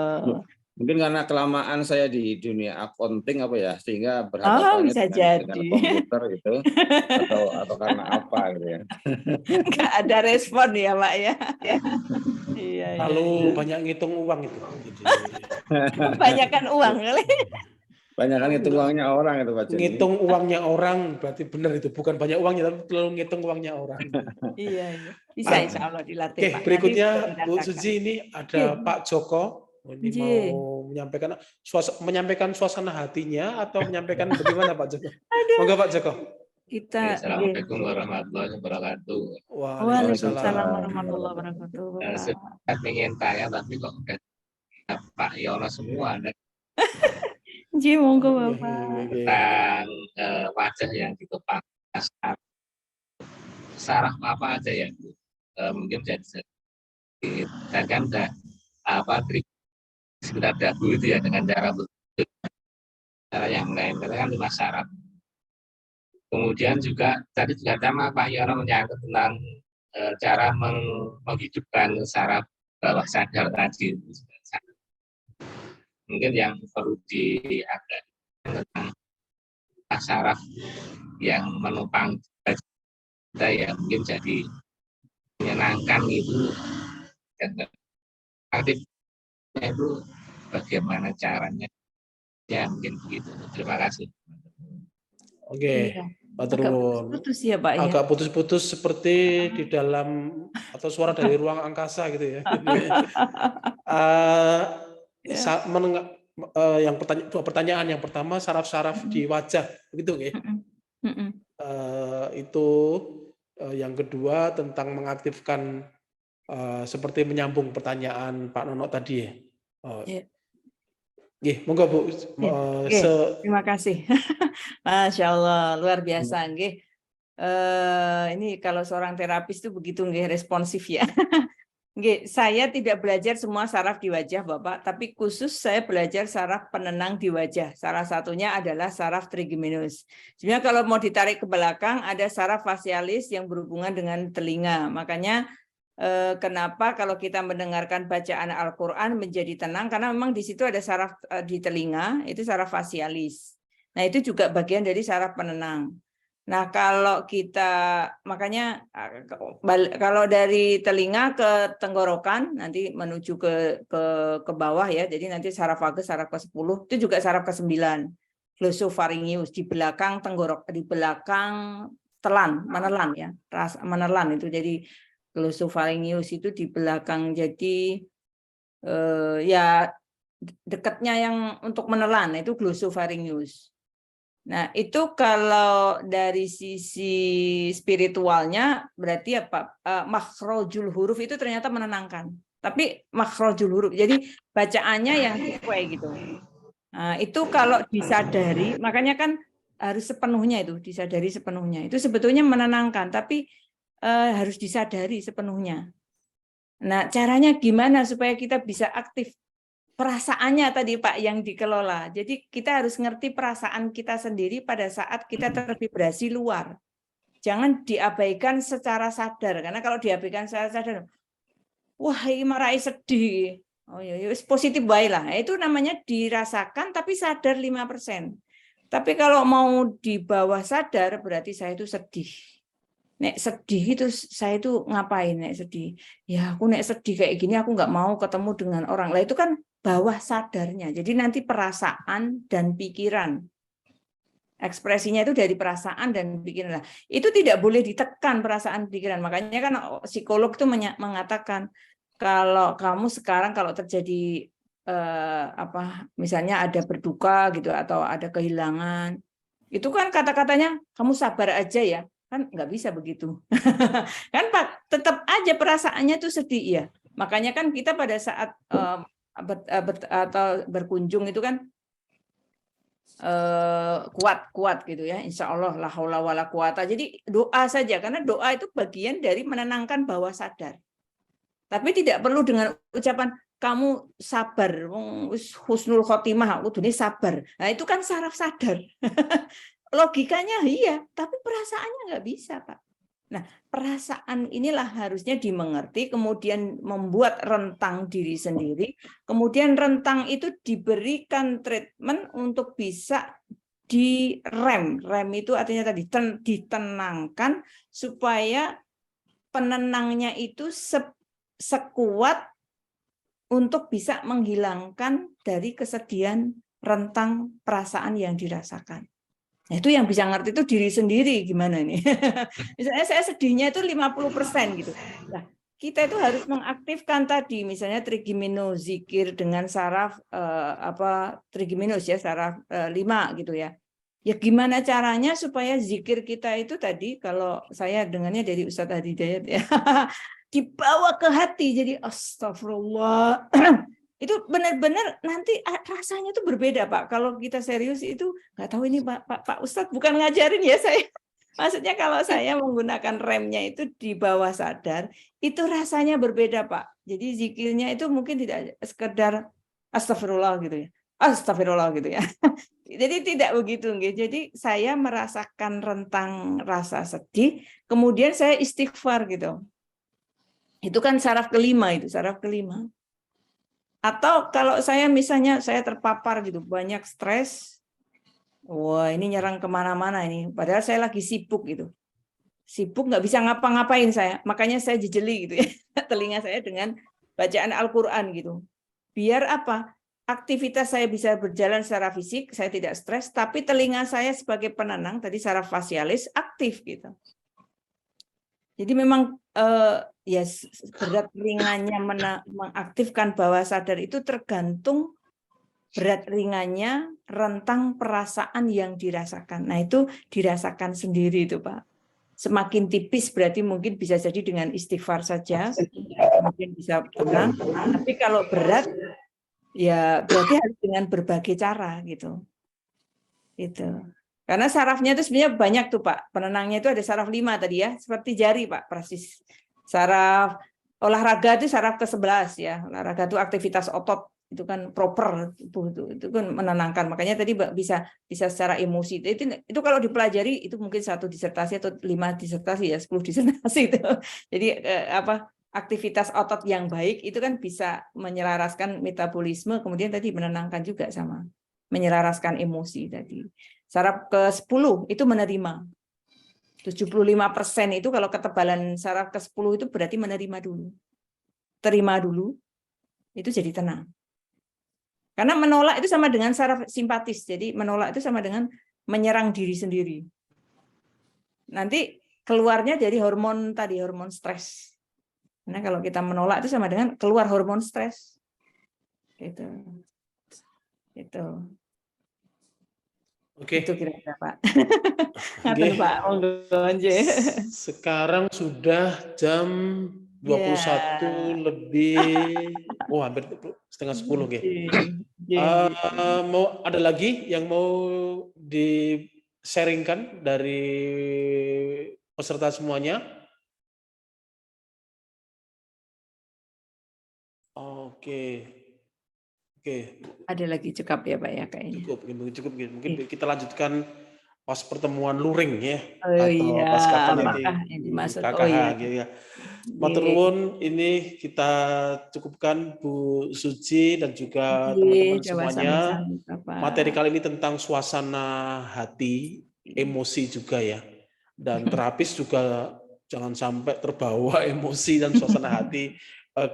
Mungkin karena kelamaan saya di dunia accounting sehingga berhadapannya bisa dengan jadi. komputer gitu atau karena apa gitu ya. Nggak ada respon ya Pak ya. Iya. Lalu banyak ngitung uang itu. Kebanyakan uang kali. Banyak kan ngitung uangnya orang itu Pak Jen. Ngitung uangnya orang berarti benar itu, bukan banyak uangnya tapi terlalu ngitung uangnya orang. Iya. Bisa insya Allah dilatih Oke, Pak. berikutnya Bu Suji ini ada Pak Joko. Ini mau menyampaikan suasana hatinya atau menyampaikan bagaimana Pak Joko? Moga Pak Joko. Assalamualaikum warahmatullahi wabarakatuh. Waalaikumsalam warahmatullahi wabarakatuh. Saya ingin tanya tapi kok Pak Yono semua ada Monggo Bapak. tentang wajah yang ditepak saraf apa aja ya Bu? Mungkin jadi dan kan sekitar dagu itu ya dengan cara yang lain kan 5 saraf. Kemudian juga tadi juga sama Pak Yono menyangkut tentang cara menghidupkan saraf bawah sadar tadi. Mungkin yang perlu diagak tentang saraf yang menopang kita ya mungkin jadi menyenangkan itu, dan aktifnya itu bagaimana caranya ya, mungkin begitu. Terima kasih. Oke, Iya. Matur Agak nuwun. putus ya Pak ya. Agak putus-putus seperti di dalam atau suara dari ruang angkasa gitu ya. Ya. Yang dua pertanyaan. Yang pertama saraf-saraf di wajah, begitu ya. Itu yang kedua tentang mengaktifkan, seperti menyambung pertanyaan Pak Nono tadi ya. Ya. Monggo Bu. Terima kasih. Masya Allah, luar biasa. Ini kalau seorang terapis itu begitu responsif ya. Saya tidak belajar semua saraf di wajah Bapak, tapi khusus saya belajar saraf penenang di wajah. Salah satunya adalah saraf trigeminus. Sebenarnya kalau mau ditarik ke belakang, ada saraf facialis yang berhubungan dengan telinga. Makanya kenapa kalau kita mendengarkan bacaan Al-Quran menjadi tenang, karena memang di situ ada saraf di telinga, itu saraf facialis. Nah itu juga bagian dari saraf penenang. Nah kalau kita, makanya kalau dari telinga ke tenggorokan, nanti menuju ke bawah ya, jadi nanti saraf vagus, saraf ke-10, itu juga saraf ke-9, glosopharyngeus, di belakang tenggorok, di belakang telan, menelan ya, menelan itu jadi glosopharyngeus itu di belakang, jadi ya dekatnya yang untuk menelan itu glosopharyngeus. Nah itu kalau dari sisi spiritualnya berarti apa? Makhrajul huruf itu ternyata menenangkan. Tapi makhrajul huruf, jadi bacaannya yang sesuai gitu. Nah, itu kalau disadari, makanya kan harus sepenuhnya itu, disadari sepenuhnya. Itu sebetulnya menenangkan, tapi harus disadari sepenuhnya. Nah, caranya gimana supaya kita bisa aktif? Perasaannya tadi Pak yang dikelola. Jadi kita harus ngerti perasaan kita sendiri pada saat kita tervibrasi luar. Jangan diabaikan secara sadar, karena kalau diabaikan secara sadar, wah ini marai sedih. Oh ya, positif baik lah. Itu namanya dirasakan tapi sadar 5%. Tapi kalau mau di bawah sadar berarti saya itu sedih. Nek sedih itu saya itu ngapain nek sedih? Ya aku nek sedih kayak gini aku nggak mau ketemu dengan orang. Lah itu kan bawah sadarnya. Jadi nanti perasaan dan pikiran. Ekspresinya itu dari perasaan dan pikiran. Nah, itu tidak boleh ditekan perasaan pikiran. Makanya kan psikolog itu mengatakan kalau kamu sekarang kalau terjadi misalnya ada berduka gitu atau ada kehilangan, itu kan kata-katanya kamu sabar aja ya. Kan nggak bisa begitu. Kan Pak, tetap aja perasaannya tuh sedih ya. Makanya kan kita pada saat atau berkunjung itu kan kuat gitu ya, insya Allah la haula wala quwata. Jadi doa saja, karena doa itu bagian dari menenangkan bawah sadar. Tapi tidak perlu dengan ucapan kamu sabar, husnul khotimah, ini sabar. Nah itu kan saraf sadar. Logikanya iya, tapi perasaannya nggak bisa Pak. Nah, perasaan inilah harusnya dimengerti, kemudian membuat rentang diri sendiri, kemudian rentang itu diberikan treatment untuk bisa direm. Rem itu artinya tadi ditenangkan supaya penenangnya itu sekuat untuk bisa menghilangkan dari kesedihan rentang perasaan yang dirasakan. Nah, itu yang bisa ngerti itu diri sendiri gimana nih. Misalnya saya sedihnya itu 50% gitu. Nah, kita itu harus mengaktifkan tadi misalnya trigeminus, zikir dengan saraf trigeminus ya, saraf 5 gitu ya. Ya gimana caranya supaya zikir kita itu tadi kalau saya dengannya dari Ustadz Hadi Dayat ya. Dibawa ke hati jadi astagfirullah. Itu benar-benar nanti rasanya tuh berbeda Pak. Kalau kita serius itu nggak tahu ini Pak Ustadz bukan ngajarin ya saya. Maksudnya kalau saya menggunakan remnya itu di bawah sadar, itu rasanya berbeda Pak. Jadi zikirnya itu mungkin tidak sekedar astagfirullah gitu ya. Astagfirullah gitu ya. Jadi tidak begitu nggih. Jadi saya merasakan rentang rasa sedih, kemudian saya istighfar gitu. Itu kan saraf kelima itu, saraf kelima. Atau kalau saya misalnya saya terpapar gitu, banyak stres, wah ini nyerang kemana-mana ini. Padahal saya lagi sibuk gitu. Sibuk nggak bisa ngapa-ngapain saya. Makanya saya jejeli gitu ya, telinga saya dengan bacaan Al-Quran gitu. Biar apa? Aktivitas saya bisa berjalan secara fisik, saya tidak stres, tapi telinga saya sebagai penenang, tadi saraf fasialis, aktif gitu. Jadi memang ya berat ringannya mengaktifkan bawah sadar itu tergantung berat ringannya rentang perasaan yang dirasakan. Nah itu dirasakan sendiri itu Pak. Semakin tipis berarti mungkin bisa jadi dengan istighfar saja, mungkin bisa tenang. Tapi kalau berat ya berarti harus dengan berbagai cara gitu. Itu. Karena sarafnya itu sebenarnya banyak tuh Pak. Penenangnya itu ada saraf 5 tadi ya, seperti jari Pak, persis. Saraf olahraga itu saraf ke-11 ya. Olahraga itu aktivitas otot, itu kan proper itu kan menenangkan. Makanya tadi bisa secara emosi. Itu kalau dipelajari itu mungkin 1 disertasi atau 5 disertasi ya, 10 disertasi itu. Jadi aktivitas otot yang baik itu kan bisa menyelaraskan metabolisme, kemudian tadi menenangkan juga sama menyelaraskan emosi tadi. Saraf ke-10 itu menerima. 75% itu kalau ketebalan saraf ke-10 itu berarti menerima dulu. Terima dulu, itu jadi tenang. Karena menolak itu sama dengan saraf simpatis. Jadi menolak itu sama dengan menyerang diri sendiri. Nanti keluarnya dari hormon tadi, hormon stres. Nah, kalau kita menolak itu sama dengan keluar hormon stres. Gitu. Oke. Itu kira-kira Pak. Oke. Pak. Sekarang sudah jam 21 lebih, hampir setengah 10 nggih. Mau ada lagi yang mau di-sharingkan dari peserta semuanya? Oke. Ada lagi cukup ya Pak ya kayaknya. Cukup. Mungkin kita lanjutkan pas pertemuan luring ya, Oh atau iya, pas kapan nanti yang dimaksud. KKH Oh iya. gitu ya. Matur nuwun, ini kita cukupkan Bu Suci dan juga teman-teman semuanya. Materi kali ini tentang suasana hati, emosi juga ya. Dan terapis juga jangan sampai terbawa emosi dan suasana hati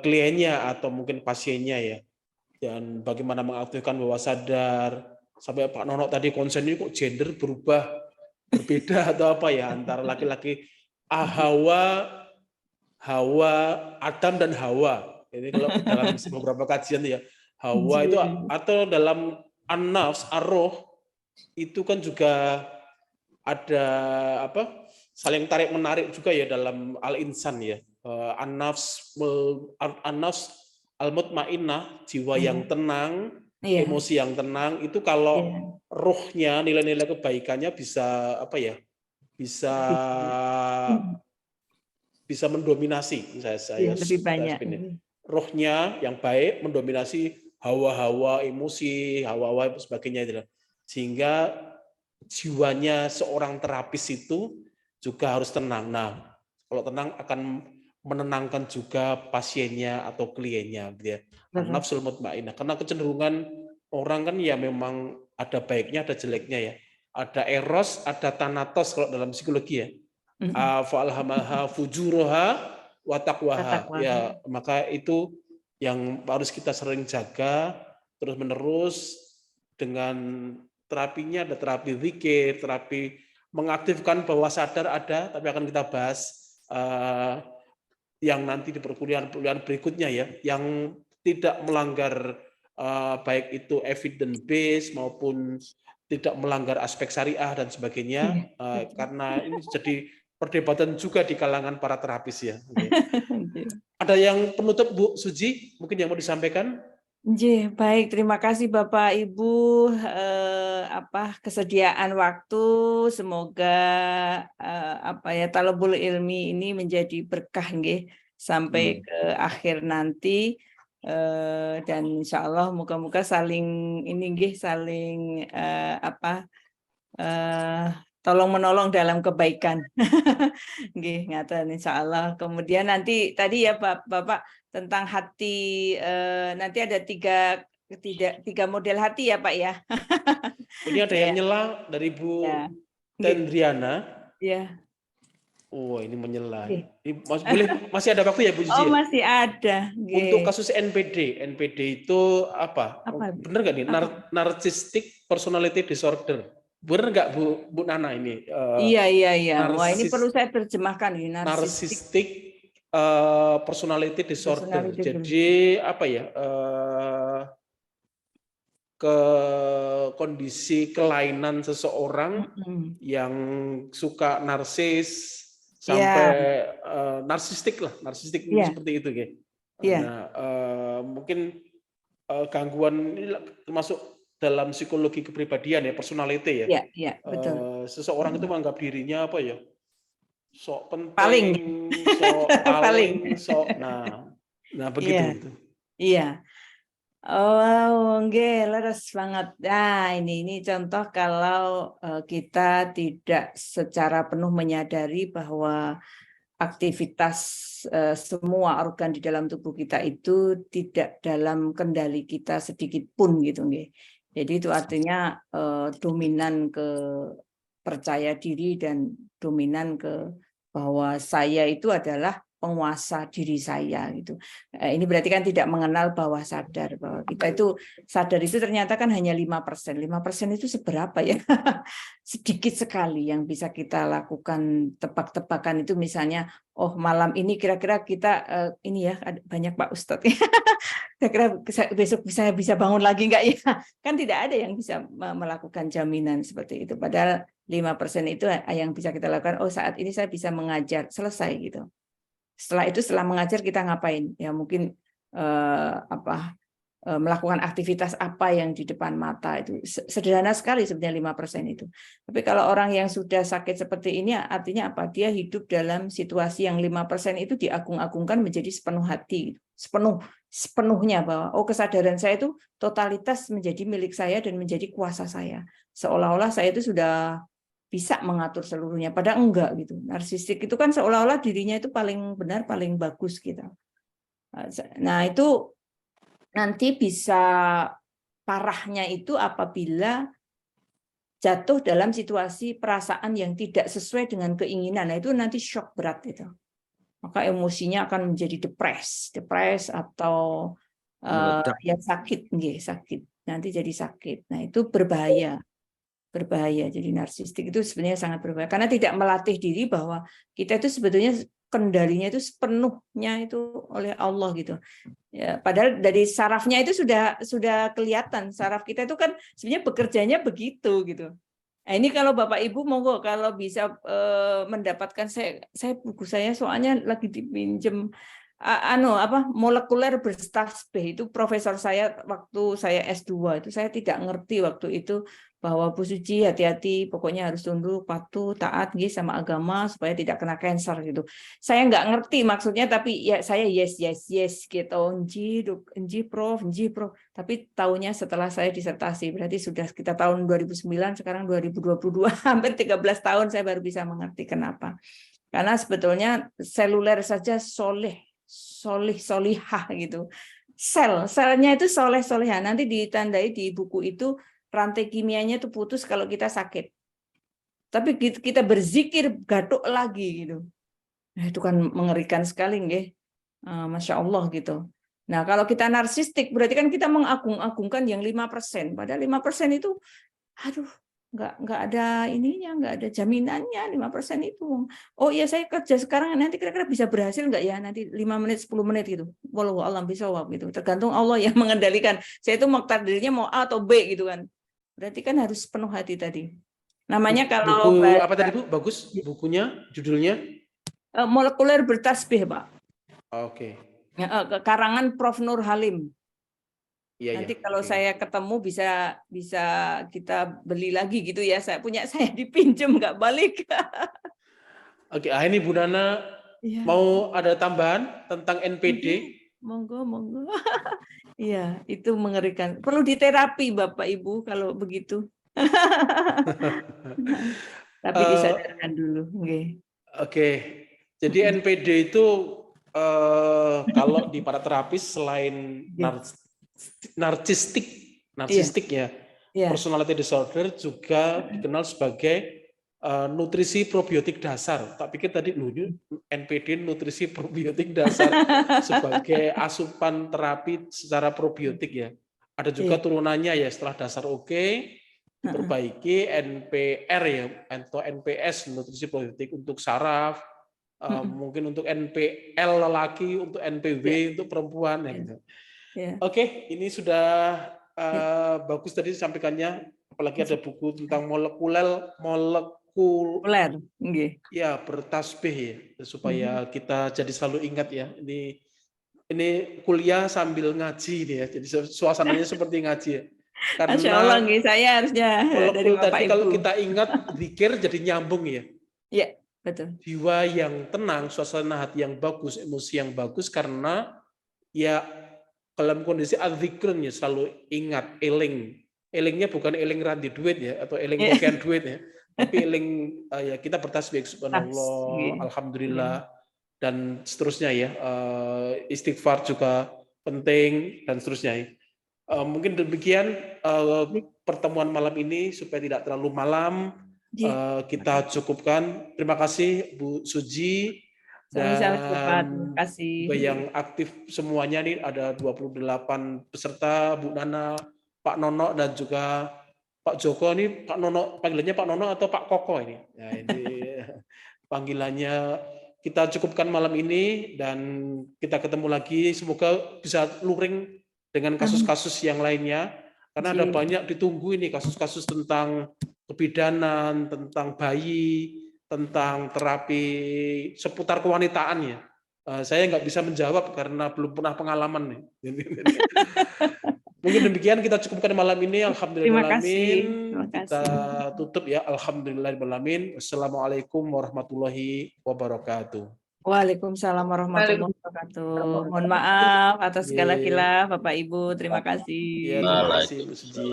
kliennya atau mungkin pasiennya ya. Dan bagaimana mengaktifkan bawah sadar, sampai Pak Nono tadi konsen ini kok gender berubah, berbeda atau apa ya, antara laki-laki Hawa, Adam dan Hawa. Ini kalau dalam beberapa kajian ya, Hawa itu atau dalam an-nafs, ar-roh, itu kan juga ada apa saling tarik menarik juga ya dalam al-insan ya. An-nafs al-mutmainnah, jiwa yang tenang, emosi yang tenang, itu kalau rohnya, nilai-nilai kebaikannya bisa apa ya? Bisa mendominasi saya lebih banyak. Rohnya yang baik mendominasi hawa-hawa emosi, hawa-hawa sebagainya itu. Sehingga jiwanya seorang terapis itu juga harus tenang. Nah, kalau tenang akan menenangkan juga pasiennya atau kliennya gitu ya. An-nafsul mutmainnah. Karena kecenderungan orang kan ya memang ada baiknya, ada jeleknya ya. Ada eros, ada thanatos kalau dalam psikologi ya. Fa'alhamaha fujuroha wa taqwaha. Ya, maka itu yang harus kita sering jaga terus-menerus dengan terapinya. Ada terapi zikir, terapi mengaktifkan bawah sadar ada, tapi akan kita bahas yang nanti di perkuliahan berikutnya ya, yang tidak melanggar baik itu evidence based maupun tidak melanggar aspek syariah dan sebagainya, karena ini jadi perdebatan juga di kalangan para terapis ya. Ada yang penutup Bu Suci mungkin yang mau disampaikan? Baik, terima kasih Bapak Ibu kesediaan waktu. Semoga talabul ilmi ini menjadi berkah sampai ke akhir nanti, dan insya Allah moga-moga saling tolong menolong dalam kebaikan. Nggih, ngaten insyaallah. Kemudian nanti tadi ya Bapak tentang hati, nanti ada tiga model hati ya Pak ya. Ini ada yang Ya, nyela dari Bu ya. Nggih, Tendriana. ya. Oh, ini menyela. Nggih. Ini masih ada waktu ya Bu Oh, Cici? masih ada. Untuk Nggih. kasus NPD itu apa? Apa? Bener nggak nih? Apa? Narcissistic personality disorder. Bener nggak Bu Nana ini? Iya. Wah, ini perlu Narsis saya terjemahkan ini narsistik narcissistic personality disorder. personality. Jadi apa ya? Ke kondisi kelainan seseorang yang suka narsis sampai narsistik narsistik Iya. seperti itu, ya. Iya. Nah, mungkin gangguan ini termasuk dalam psikologi kepribadian ya, personality ya. Iya, betul. Seseorang itu menganggap dirinya apa ya? Sok penting, Paling. sok Paling. sok. Nah begitu Iya. itu. Iya. Oh, nggih, leres banget. Nah, ini contoh kalau kita tidak secara penuh menyadari bahwa aktivitas semua organ di dalam tubuh kita itu tidak dalam kendali kita sedikit pun gitu, nggih. Jadi itu artinya dominan ke percaya diri dan dominan ke bahwa saya itu adalah penguasa diri saya gitu. Ini berarti kan tidak mengenal bawah sadar, bahwa kita itu sadar itu ternyata kan hanya 5%. 5% itu seberapa ya? Sedikit sekali yang bisa kita lakukan tebak-tebakan itu, misalnya oh malam ini kira-kira kita ini ya banyak Pak Ustadz. Kira-kira besok bisa bangun lagi enggak ya? Kan tidak ada yang bisa melakukan jaminan seperti itu. Padahal 5% itu yang bisa kita lakukan. Oh, saat ini saya bisa mengajar, selesai gitu. Setelah mengajar kita ngapain? Ya mungkin melakukan aktivitas apa yang di depan mata, itu sederhana sekali sebenarnya 5% itu. Tapi kalau orang yang sudah sakit seperti ini, artinya apa? Dia hidup dalam situasi yang 5% itu diagung-agungkan menjadi sepenuh hati, sepenuhnya, bahwa oh kesadaran saya itu totalitas menjadi milik saya dan menjadi kuasa saya. Seolah-olah saya itu sudah bisa mengatur seluruhnya, padahal enggak gitu. Narsistik itu kan seolah-olah dirinya itu paling benar, paling bagus gitu. Nah, itu nanti bisa parahnya itu apabila jatuh dalam situasi perasaan yang tidak sesuai dengan keinginan. Nah, itu nanti shock berat itu. Maka emosinya akan menjadi depres atau ya sakit. Nanti jadi sakit. Nah, itu berbahaya. Jadi narsistik itu sebenarnya sangat berbahaya karena tidak melatih diri bahwa kita itu sebetulnya kendalinya itu sepenuhnya itu oleh Allah gitu. Ya, padahal dari sarafnya itu sudah kelihatan, saraf kita itu kan sebenarnya bekerjanya begitu gitu. Nah, ini kalau Bapak Ibu monggo kalau bisa mendapatkan, saya buku saya soalnya lagi dipinjem molekuler bertasbih, itu profesor saya waktu saya S2 itu, saya tidak ngerti waktu itu bahwa Bu Suci hati-hati, pokoknya harus tunduk, patuh, taat sama agama supaya tidak kena cancer gitu. Saya nggak ngerti maksudnya, tapi ya saya yes gitu, enji prof. Tapi tahunya setelah saya disertasi, berarti sudah kita tahun 2009, sekarang 2022, hampir 13 tahun saya baru bisa mengerti kenapa. Karena sebetulnya seluler saja solihah gitu. Selnya itu solihah. Nanti ditandai di buku itu rantai kimianya itu putus kalau kita sakit. Tapi kita berzikir gatuk lagi gitu. Nah, itu kan mengerikan sekali, nggih. Masya Allah gitu. Nah, kalau kita narsistik berarti kan kita mengagung-agungkan yang 5%. Padahal 5% itu aduh, nggak ada ininya, nggak ada jaminannya 5% itu. Oh iya, saya kerja sekarang, nanti kira-kira bisa berhasil nggak ya, nanti 5 menit 10 menit gitu. Wallahu a'lam bishawab gitu. Tergantung Allah yang mengendalikan. Saya itu mau takdirnya mau A atau B gitu kan. Berarti kan harus penuh hati tadi. Namanya kalau buku apa tadi Bu? Bagus bukunya, judulnya? Molekuler bertasbih, Pak. Oke. Karangan Prof. Nur Halim. Nanti kalau oke. saya ketemu bisa kita beli lagi gitu ya. Saya dipinjam nggak balik. Oke, ini Bu Nana mau ada tambahan tentang NPD? Monggo. Iya, itu mengerikan. Perlu diterapi Bapak Ibu kalau begitu. Tapi disadarkan dulu. Nggih. Oke, jadi NPD itu kalau di para terapis selain narsistik ya, personality disorder juga dikenal sebagai nutrisi probiotik dasar. Tak pikir tadi NPD nutrisi probiotik dasar sebagai asupan terapi secara probiotik ya. Ada juga turunannya ya, setelah dasar diperbaiki NPR ya, atau NPS nutrisi probiotik untuk saraf, mungkin untuk NPL lelaki, untuk NPW untuk perempuan ya gitu. Oke, ini sudah bagus tadi disampaikannya, apalagi ada buku tentang molekuler ya, bertasbih ya, supaya kita jadi selalu ingat ya. Ini kuliah sambil ngaji nih ya, jadi suasananya seperti ngaji ya. Karena Masya Allah, saya harusnya dari Bapak tadi Ibu. kalau kita ingat zikir jadi nyambung ya. Iya, betul. Jiwa yang tenang, suasana hati yang bagus, emosi yang bagus, karena ya dalam kondisi adzikr ya selalu ingat, eling. Elingnya bukan eling randi duit ya, atau eling pokean duit ya, tapi eling ya kita bertasbih subhanallah, alhamdulillah, dan seterusnya ya. Istighfar juga penting dan seterusnya ya. Mungkin demikian pertemuan malam ini, supaya tidak terlalu malam kita cukupkan. Terima kasih Bu Suji dan juga yang aktif semuanya nih, ada 28 peserta, Bu Nana, Pak Nono, dan juga Pak Joko. Ini Pak Nono, panggilannya Pak Nono atau Pak Koko ini? Ya, ini panggilannya. Kita cukupkan malam ini dan kita ketemu lagi. Semoga bisa luring dengan kasus-kasus yang lainnya, karena ada banyak ditunggu ini kasus-kasus tentang kebidanan, tentang bayi, tentang terapi seputar kewanitaan ya. Saya nggak bisa menjawab karena belum pernah pengalaman nih. Mungkin demikian kita cukupkan malam ini. Alhamdulillahirrahmanirrahim. Kita tutup ya. Alhamdulillahirrahmanirrahim. Assalamualaikum warahmatullahi wabarakatuh. Waalaikumsalam warahmatullahi wabarakatuh. Mohon maaf atas segala khilaf, Bapak Ibu. Terima kasih. Ya, terima kasih Bu Suji.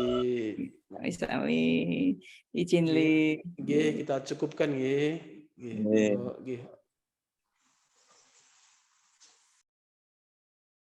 Izin li. Kita cukupkan ya.